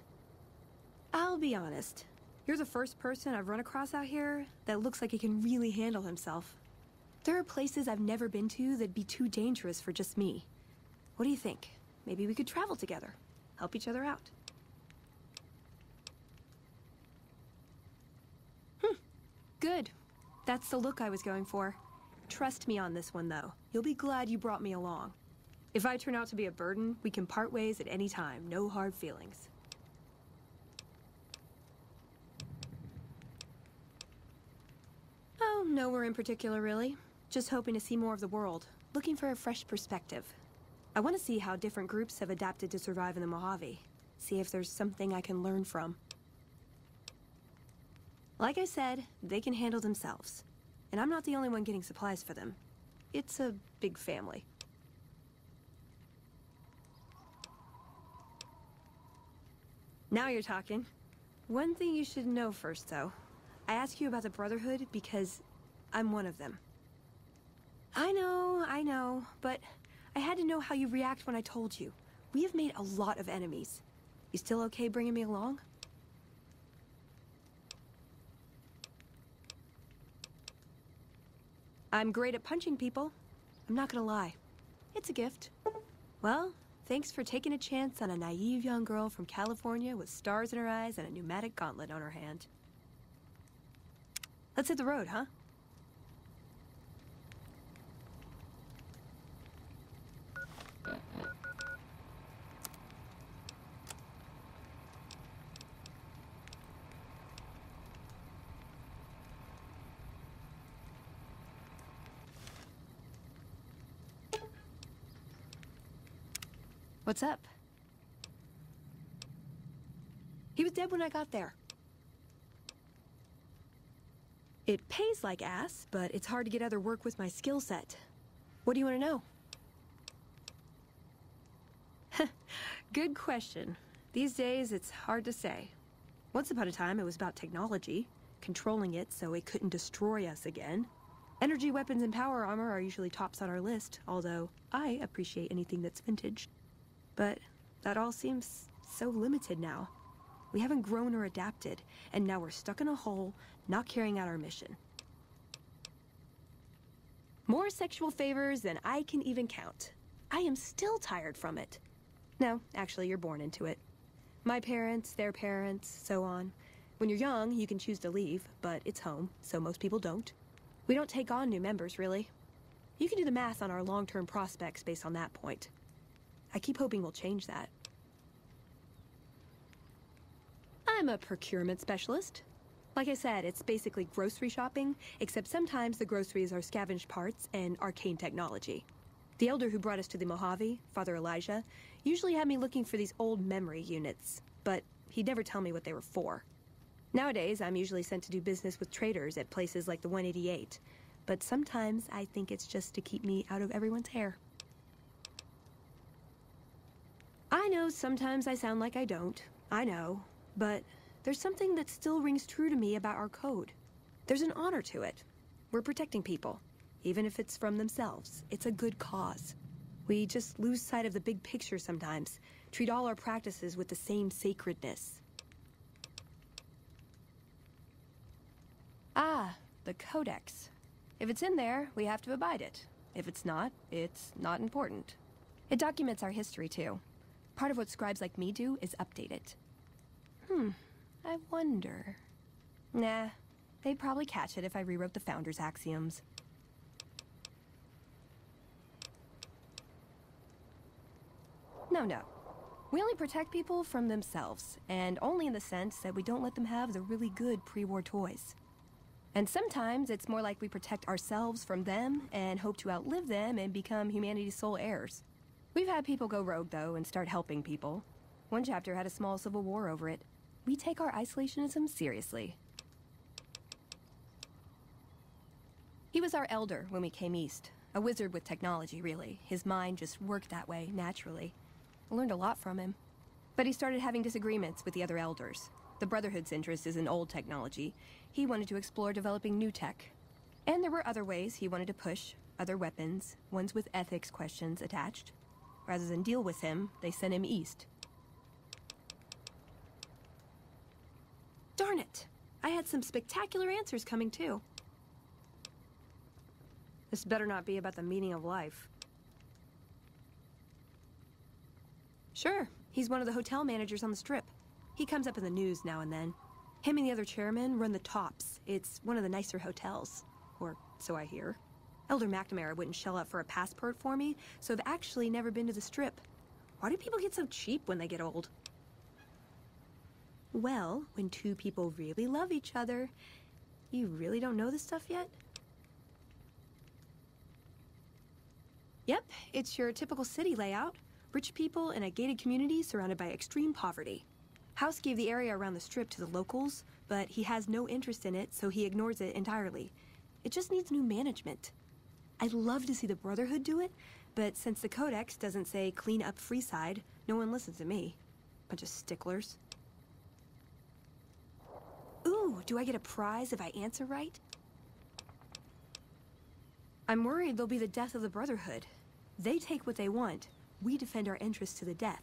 I'll be honest. You're the first person I've run across out here that looks like he can really handle himself. There are places I've never been to that'd be too dangerous for just me. What do you think? Maybe we could travel together, help each other out. Good. That's the look I was going for. Trust me on this one, though. You'll be glad you brought me along. If I turn out to be a burden, we can part ways at any time. No hard feelings. Oh, nowhere in particular, really. Just hoping to see more of the world. Looking for a fresh perspective. I want to see how different groups have adapted to survive in the Mojave. See if there's something I can learn from. Like I said, they can handle themselves. And I'm not the only one getting supplies for them. It's a big family. Now you're talking. One thing you should know first, though. I ask you about the Brotherhood because I'm one of them. I know, but I had to know how you react when I told you. We have made a lot of enemies. You still okay bringing me along? I'm great at punching people. I'm not gonna lie. It's a gift. Well, thanks for taking a chance on a naive young girl from California with stars in her eyes and a pneumatic gauntlet on her hand. Let's hit the road, huh? What's up? He was dead when I got there. It pays like ass, but it's hard to get other work with my skill set. What do you want to know? Good question. These days, it's hard to say. Once upon a time, it was about technology, controlling it so it couldn't destroy us again. Energy weapons and power armor are usually tops on our list, although I appreciate anything that's vintage. But that all seems so limited now. We haven't grown or adapted, and now we're stuck in a hole, not carrying out our mission. More sexual favors than I can even count. I am still tired from it. No, actually, you're born into it. My parents, their parents, so on. When you're young, you can choose to leave, but it's home, so most people don't. We don't take on new members, really. You can do the math on our long-term prospects based on that point. I keep hoping we'll change that. I'm a procurement specialist. Like I said, it's basically grocery shopping, except sometimes the groceries are scavenged parts and arcane technology. The elder who brought us to the Mojave, Father Elijah, usually had me looking for these old memory units, but he'd never tell me what they were for. Nowadays, I'm usually sent to do business with traders at places like the 188, but sometimes I think it's just to keep me out of everyone's hair. I know sometimes I sound like I don't. I know. But there's something that still rings true to me about our code. There's an honor to it. We're protecting people. Even if it's from themselves, it's a good cause. We just lose sight of the big picture sometimes, treat all our practices with the same sacredness. Ah, the Codex. If it's in there, we have to abide it. If it's not not important. It documents our history, too. Part of what scribes like me do is update it. I wonder... Nah, they'd probably catch it if I rewrote the Founder's axioms. No. We only protect people from themselves, and only in the sense that we don't let them have the really good pre-war toys. And sometimes it's more like we protect ourselves from them and hope to outlive them and become humanity's sole heirs. We've had people go rogue, though, and start helping people. One chapter had a small civil war over it. We take our isolationism seriously. He was our elder when we came east. A wizard with technology, really. His mind just worked that way, naturally. I learned a lot from him. But he started having disagreements with the other elders. The Brotherhood's interest is in old technology. He wanted to explore developing new tech. And there were other ways he wanted to push, other weapons, ones with ethics questions attached. Rather than deal with him, they sent him east. Darn it! I had some spectacular answers coming, too. This better not be about the meaning of life. Sure, he's one of the hotel managers on the Strip. He comes up in the news now and then. Him and the other chairman run the Tops. It's one of the nicer hotels. Or so I hear. Elder McNamara wouldn't shell out for a passport for me, so I've actually never been to the Strip. Why do people get so cheap when they get old? Well, when two people really love each other, you really don't know this stuff yet? Yep, it's your typical city layout. Rich people in a gated community surrounded by extreme poverty. House gave the area around the Strip to the locals, but he has no interest in it, so he ignores it entirely. It just needs new management. I'd love to see the Brotherhood do it, but since the Codex doesn't say clean up Freeside, no one listens to me. Bunch of sticklers. Ooh, do I get a prize if I answer right? I'm worried they'll be the death of the Brotherhood. They take what they want. We defend our interests to the death.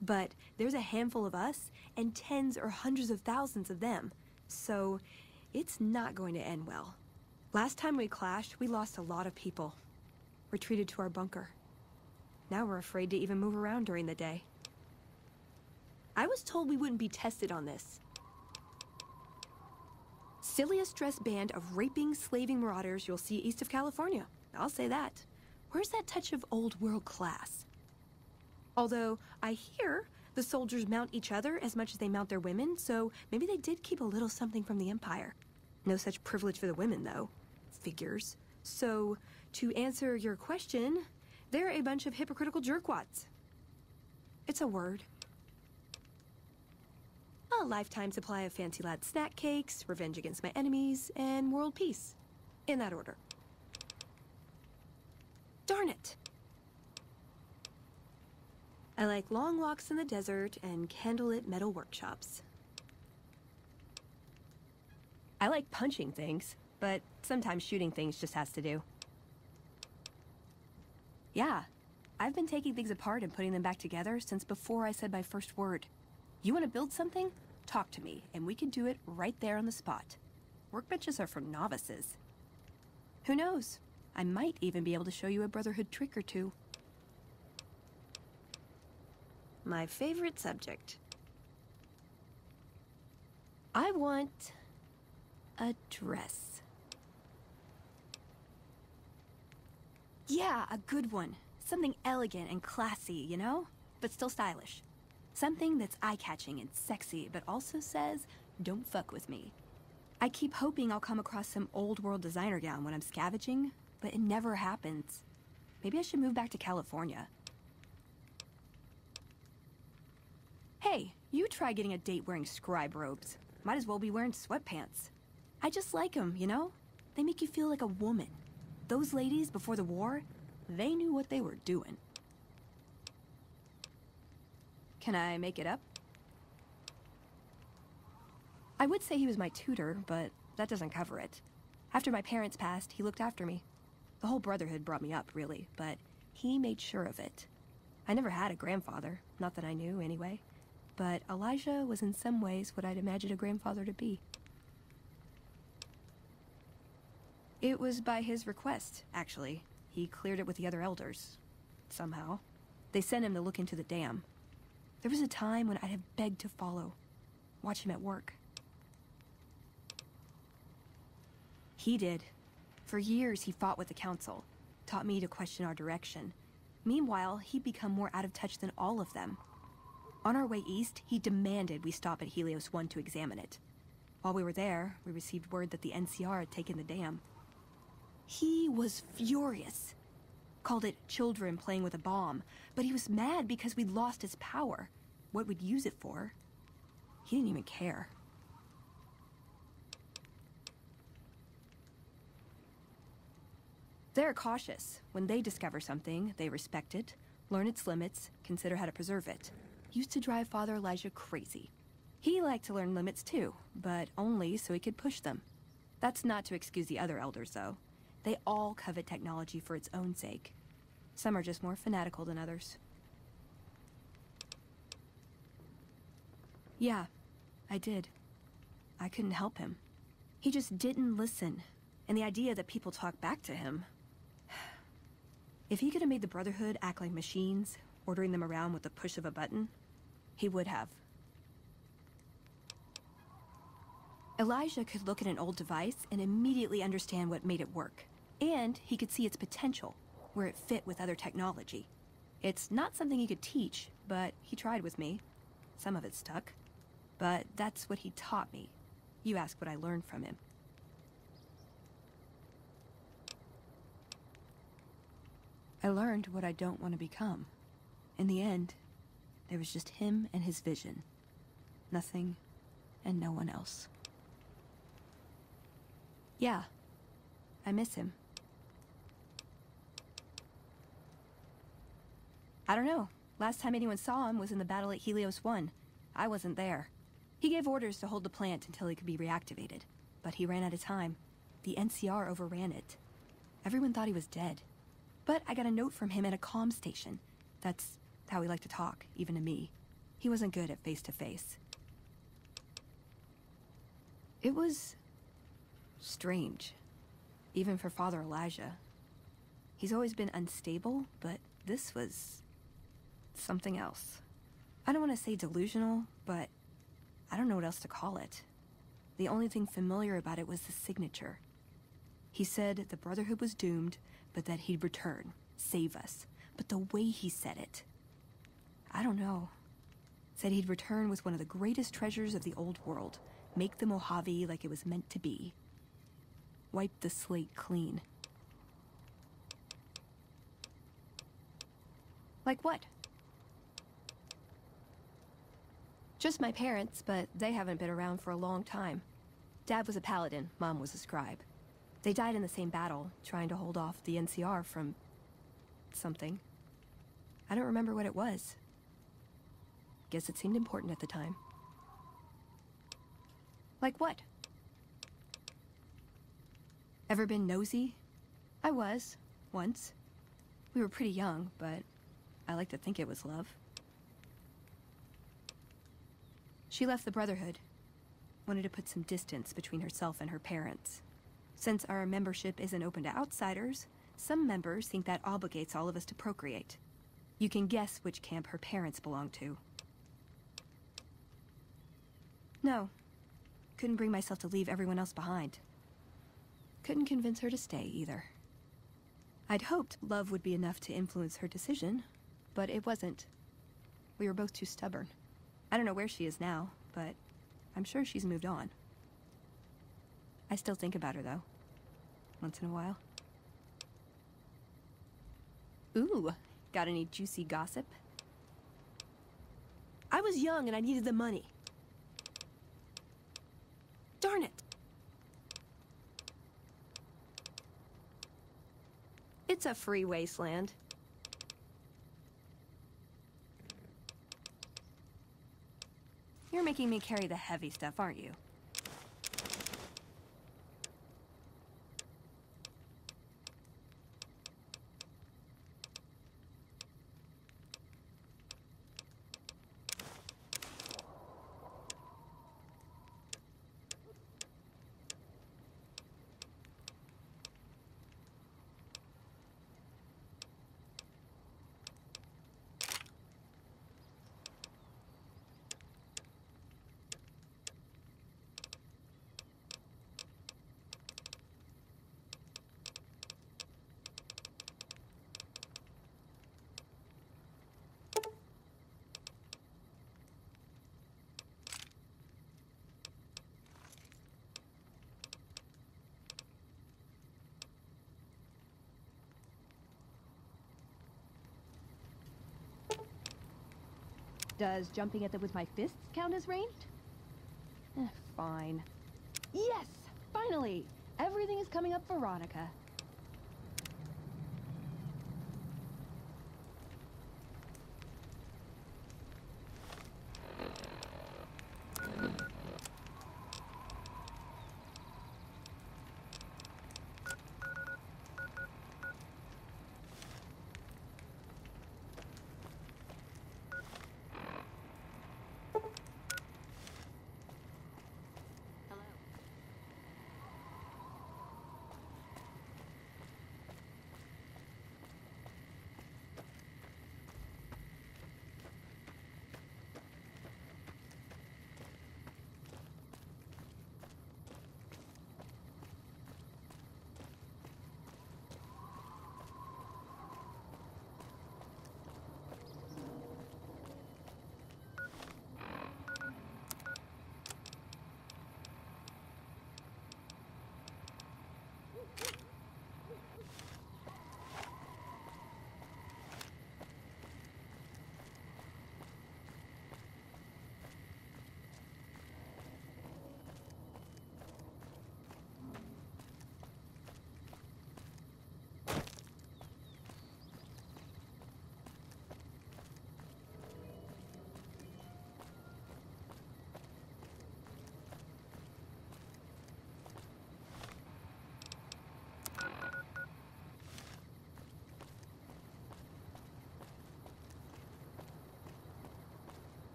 But there's a handful of us and tens or hundreds of thousands of them. So it's not going to end well. Last time we clashed, we lost a lot of people. Retreated to our bunker. Now we're afraid to even move around during the day. I was told we wouldn't be tested on this. Silliest dressed band of raping, slaving marauders you'll see east of California. I'll say that. Where's that touch of old world class? Although, I hear the soldiers mount each other as much as they mount their women, so maybe they did keep a little something from the Empire. No such privilege for the women, though. Figures. So, to answer your question, they're a bunch of hypocritical jerkwads. It's a word. A lifetime supply of fancy lad snack cakes, revenge against my enemies, and world peace. In that order. Darn it! I like long walks in the desert and candlelit metal workshops. I like punching things, but sometimes shooting things just has to do. Yeah, I've been taking things apart and putting them back together since before I said my first word. You want to build something? Talk to me, and we can do it right there on the spot. Workbenches are for novices. Who knows? I might even be able to show you a Brotherhood trick or two. My favorite subject. I want a dress. Yeah, a good one. Something elegant and classy, you know? But still stylish. Something that's eye-catching and sexy, but also says, don't fuck with me. I keep hoping I'll come across some old-world designer gown when I'm scavenging, but it never happens. Maybe I should move back to California. Hey, you try getting a date wearing scribe robes. Might as well be wearing sweatpants. I just like them, you know? They make you feel like a woman. Those ladies before the war, they knew what they were doing. Can I make it up? I would say he was my tutor, but that doesn't cover it. After my parents passed, he looked after me. The whole Brotherhood brought me up, really, but he made sure of it. I never had a grandfather, not that I knew anyway, but Elijah was in some ways what I'd imagined a grandfather to be. It was by his request, actually. He cleared it with the other elders. Somehow. They sent him to look into the dam. There was a time when I'd have begged to follow, watch him at work. He did. For years, he fought with the council, taught me to question our direction. Meanwhile, he'd become more out of touch than all of them. On our way east, he demanded we stop at Helios 1 to examine it. While we were there, we received word that the NCR had taken the dam. He was furious. Called it children playing with a bomb, but he was mad because we'd lost his power. What we'd use it for. He didn't even care. They're cautious. When they discover something, they respect it, learn its limits, consider how to preserve it. Used to drive Father Elijah crazy. He liked to learn limits too, but only so he could push them. That's not to excuse the other elders, though. They all covet technology for its own sake. Some are just more fanatical than others. Yeah, I did. I couldn't help him. He just didn't listen. And the idea that people talk back to him... If he could have made the Brotherhood act like machines, ordering them around with the push of a button, he would have. Elijah could look at an old device and immediately understand what made it work. And he could see its potential, where it fit with other technology. It's not something he could teach, but he tried with me. Some of it stuck. But that's what he taught me. You ask what I learned from him. I learned what I don't want to become. In the end, there was just him and his vision. Nothing and no one else. Yeah, I miss him. I don't know. Last time anyone saw him was in the battle at Helios 1. I wasn't there. He gave orders to hold the plant until it could be reactivated. But he ran out of time. The NCR overran it. Everyone thought he was dead. But I got a note from him at a comm station. That's how he liked to talk, even to me. He wasn't good at face-to-face. It was... strange. Even for Father Elijah. He's always been unstable, but this was... something else. I don't want to say delusional, but I don't know what else to call it. The only thing familiar about it was the signature. He said the Brotherhood was doomed, but that he'd return, save us. But the way he said it... I don't know. Said he'd return with one of the greatest treasures of the old world. Make the Mojave like it was meant to be. Wipe the slate clean. Like what? Just my parents, but they haven't been around for a long time. Dad was a paladin, Mom was a scribe. They died in the same battle, trying to hold off the NCR from... something. I don't remember what it was. Guess it seemed important at the time. Like what? Ever been nosy? I was, once. We were pretty young, but I like to think it was love. She left the Brotherhood. Wanted to put some distance between herself and her parents. Since our membership isn't open to outsiders, some members think that obligates all of us to procreate. You can guess which camp her parents belong to. No. Couldn't bring myself to leave everyone else behind. Couldn't convince her to stay, either. I'd hoped love would be enough to influence her decision, but it wasn't. We were both too stubborn. I don't know where she is now, but I'm sure she's moved on. I still think about her, though. Once in a while. Ooh, got any juicy gossip? I was young and I needed the money. Darn it! It's a free wasteland. You're making me carry the heavy stuff, aren't you? Does jumping at them with my fists count as ranged? Fine. Yes! Finally! Everything is coming up, Veronica.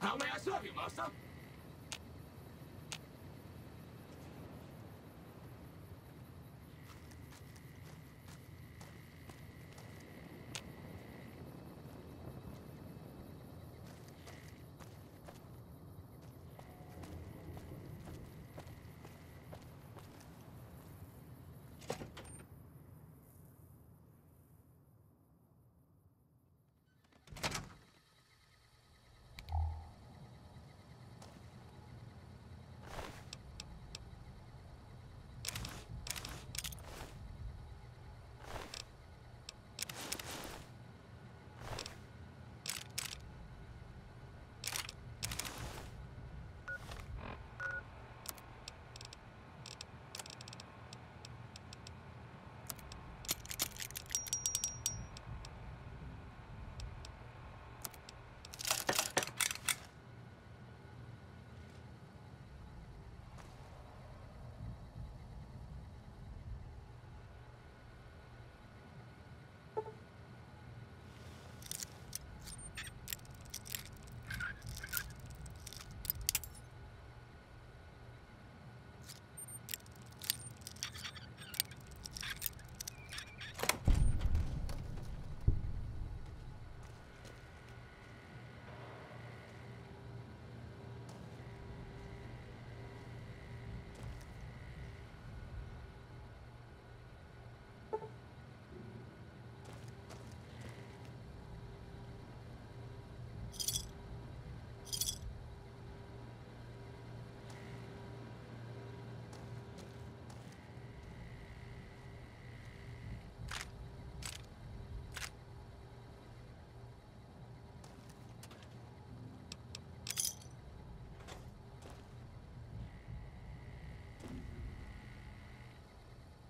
How may I serve you, master?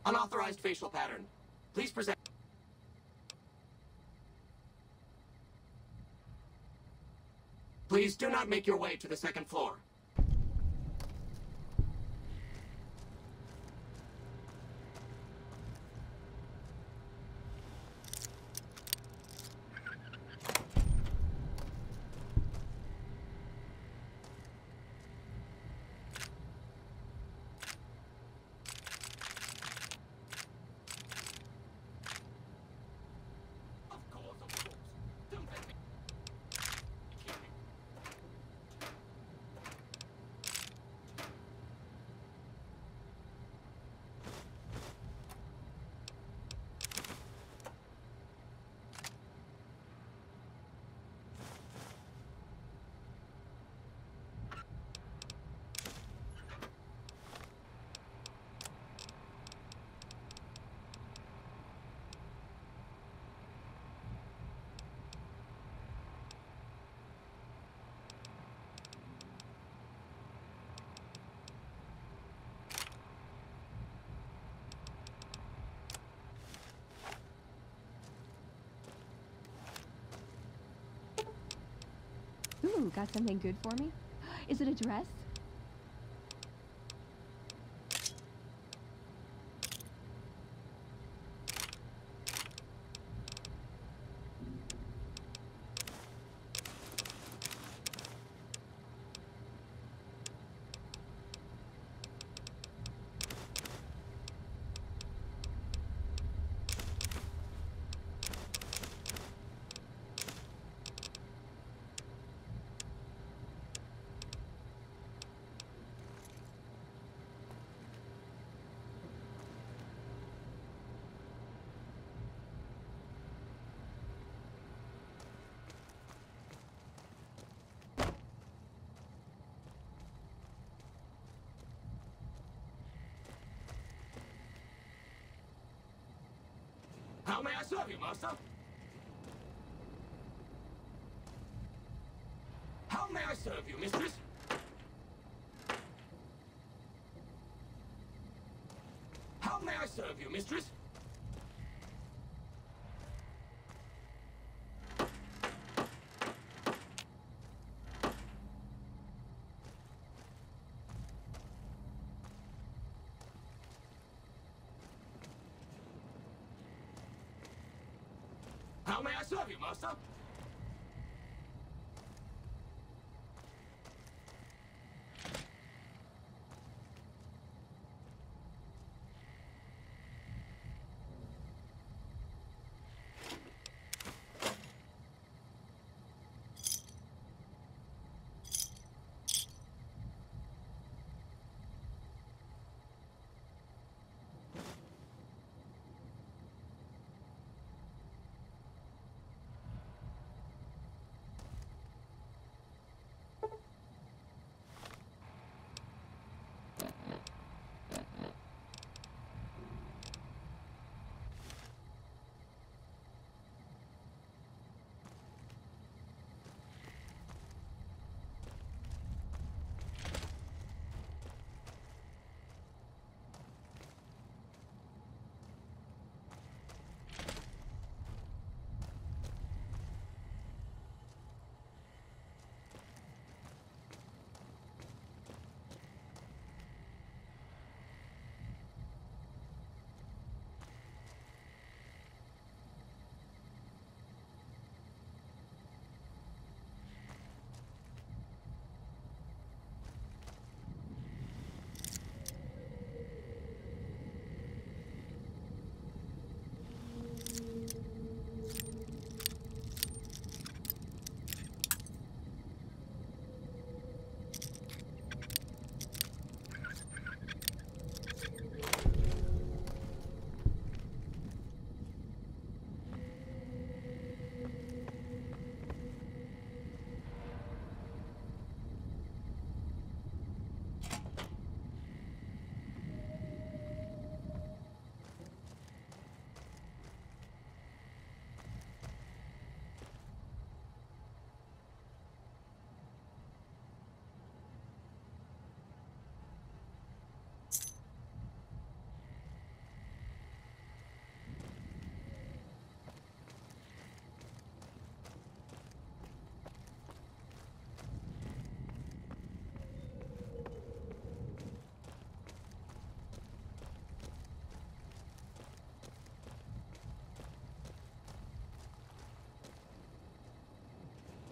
Unauthorized facial pattern. Please present. Please do not make your way to the second floor. Ooh, got something good for me? Is it a dress? How may I serve you, master? How may I serve you, mistress? How may I serve you, mistress? How may I serve you, master?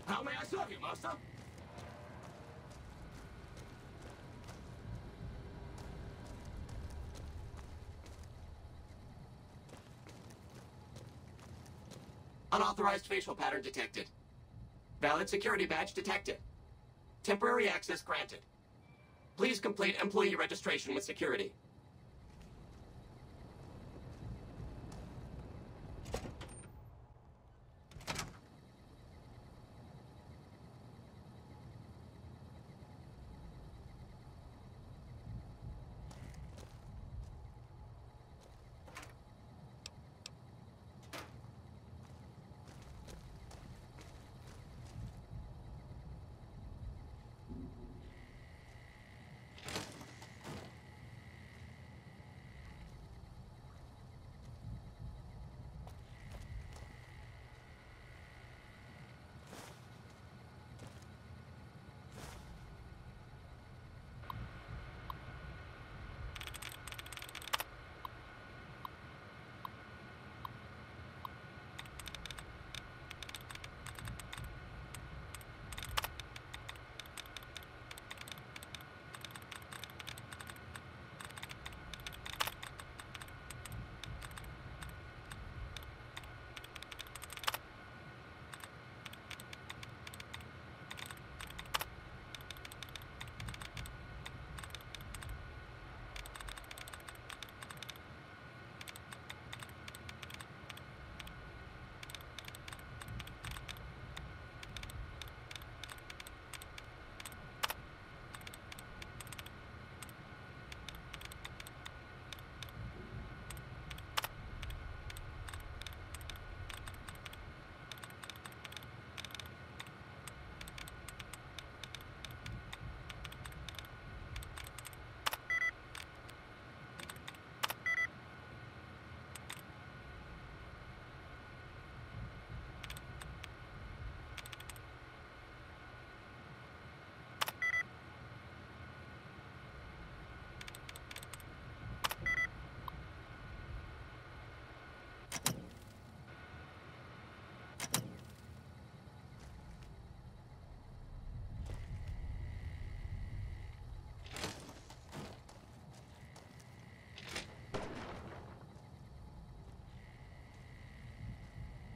How may I serve you, master? Unauthorized facial pattern detected. Valid security badge detected. Temporary access granted. Please complete employee registration with security.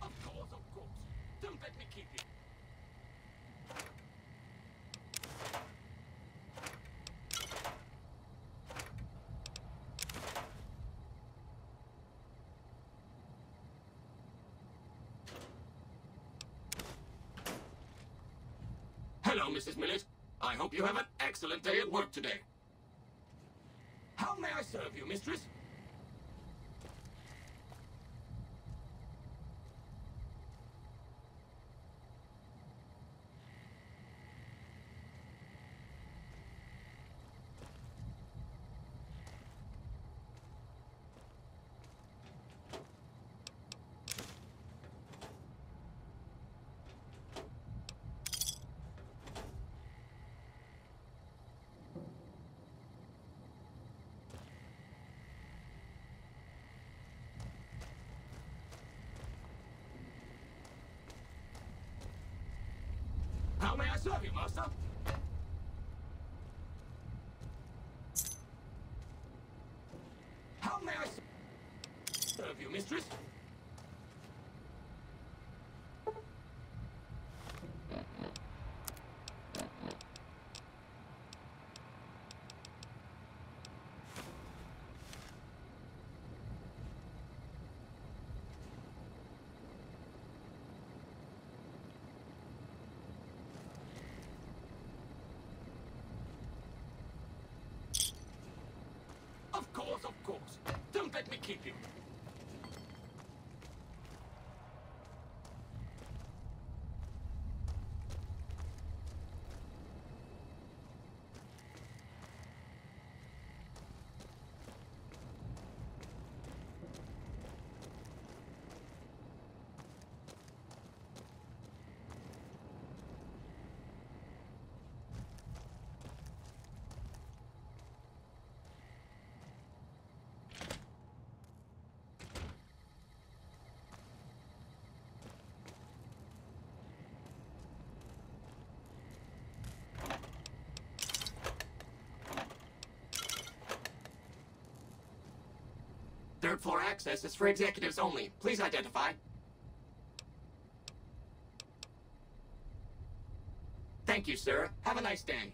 Of course. Don't let me keep you. Hello, Mrs. Millet. I hope you have an excellent day at work today. How may I serve you, mistress? How may I serve you, master? How may I serve you, mistress? Of course. Don't let me keep you. Third floor access is for executives only. Please identify. Thank you, sir. Have a nice day.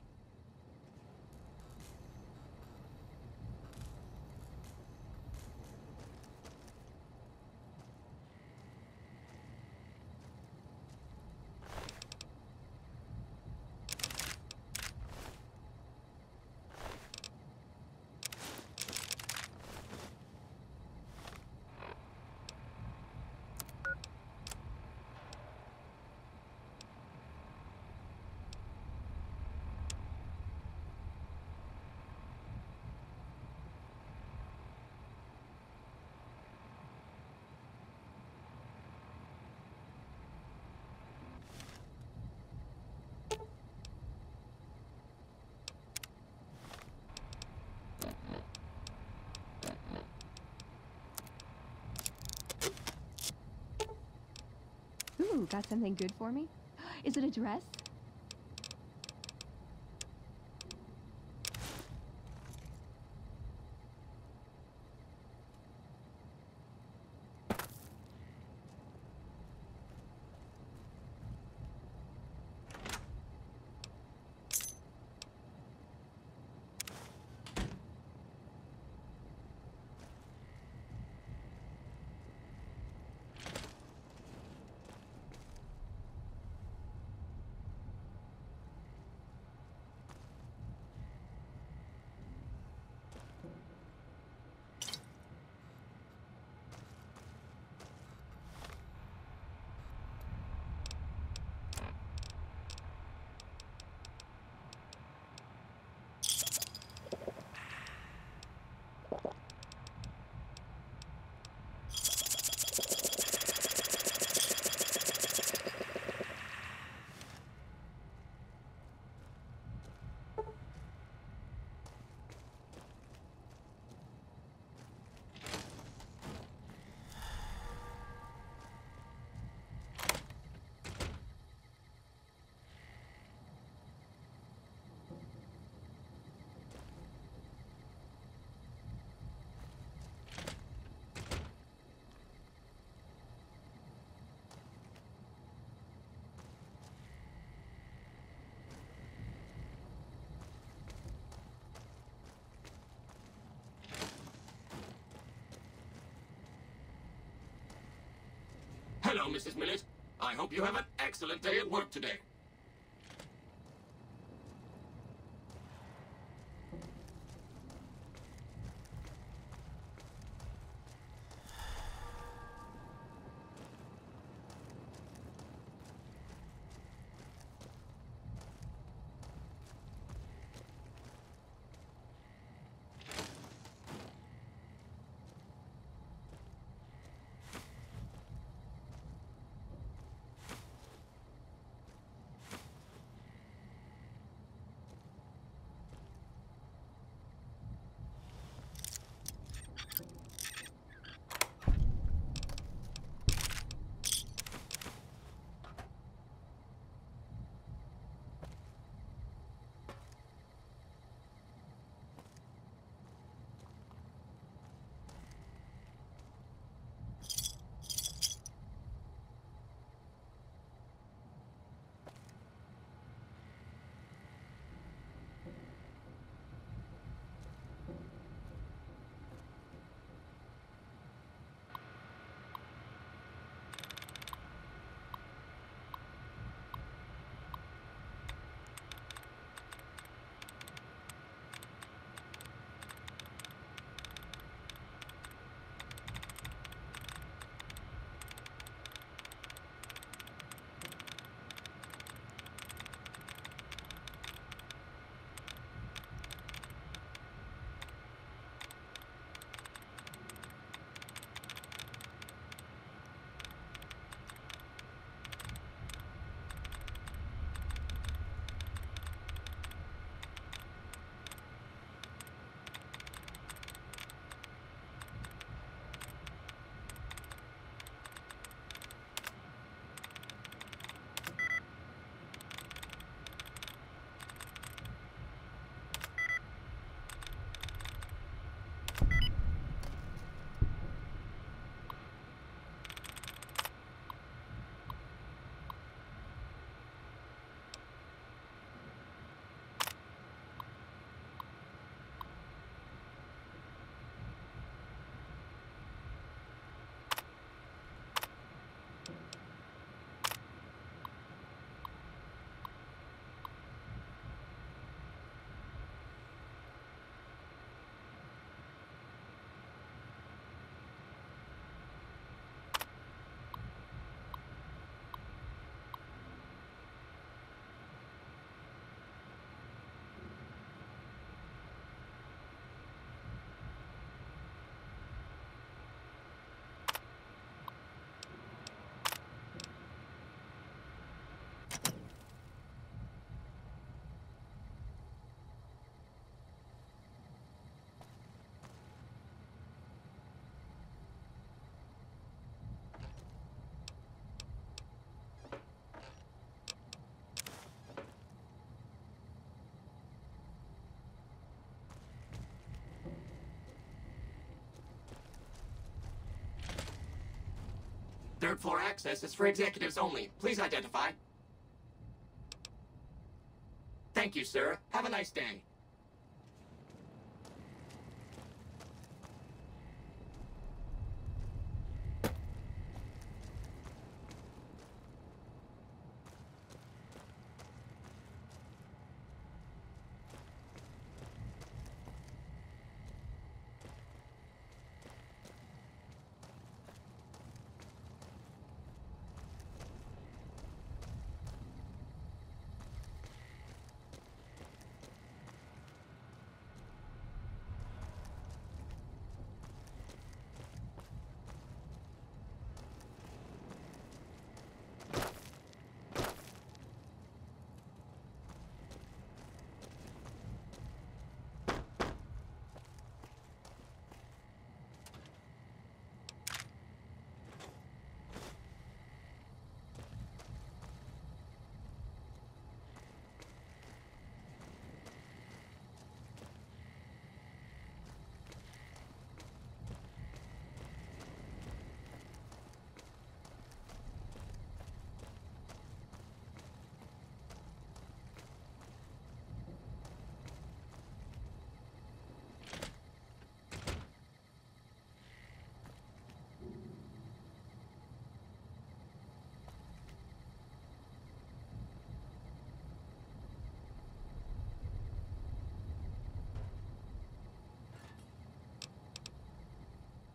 Ooh, got something good for me? Is it a dress? Hello, Mrs. Millet. I hope you have an excellent day at work today. Third floor access is for executives only. Please identify. Thank you, sir. Have a nice day.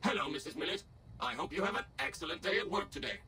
Hello, Mrs. Millett. I hope you have an excellent day at work today.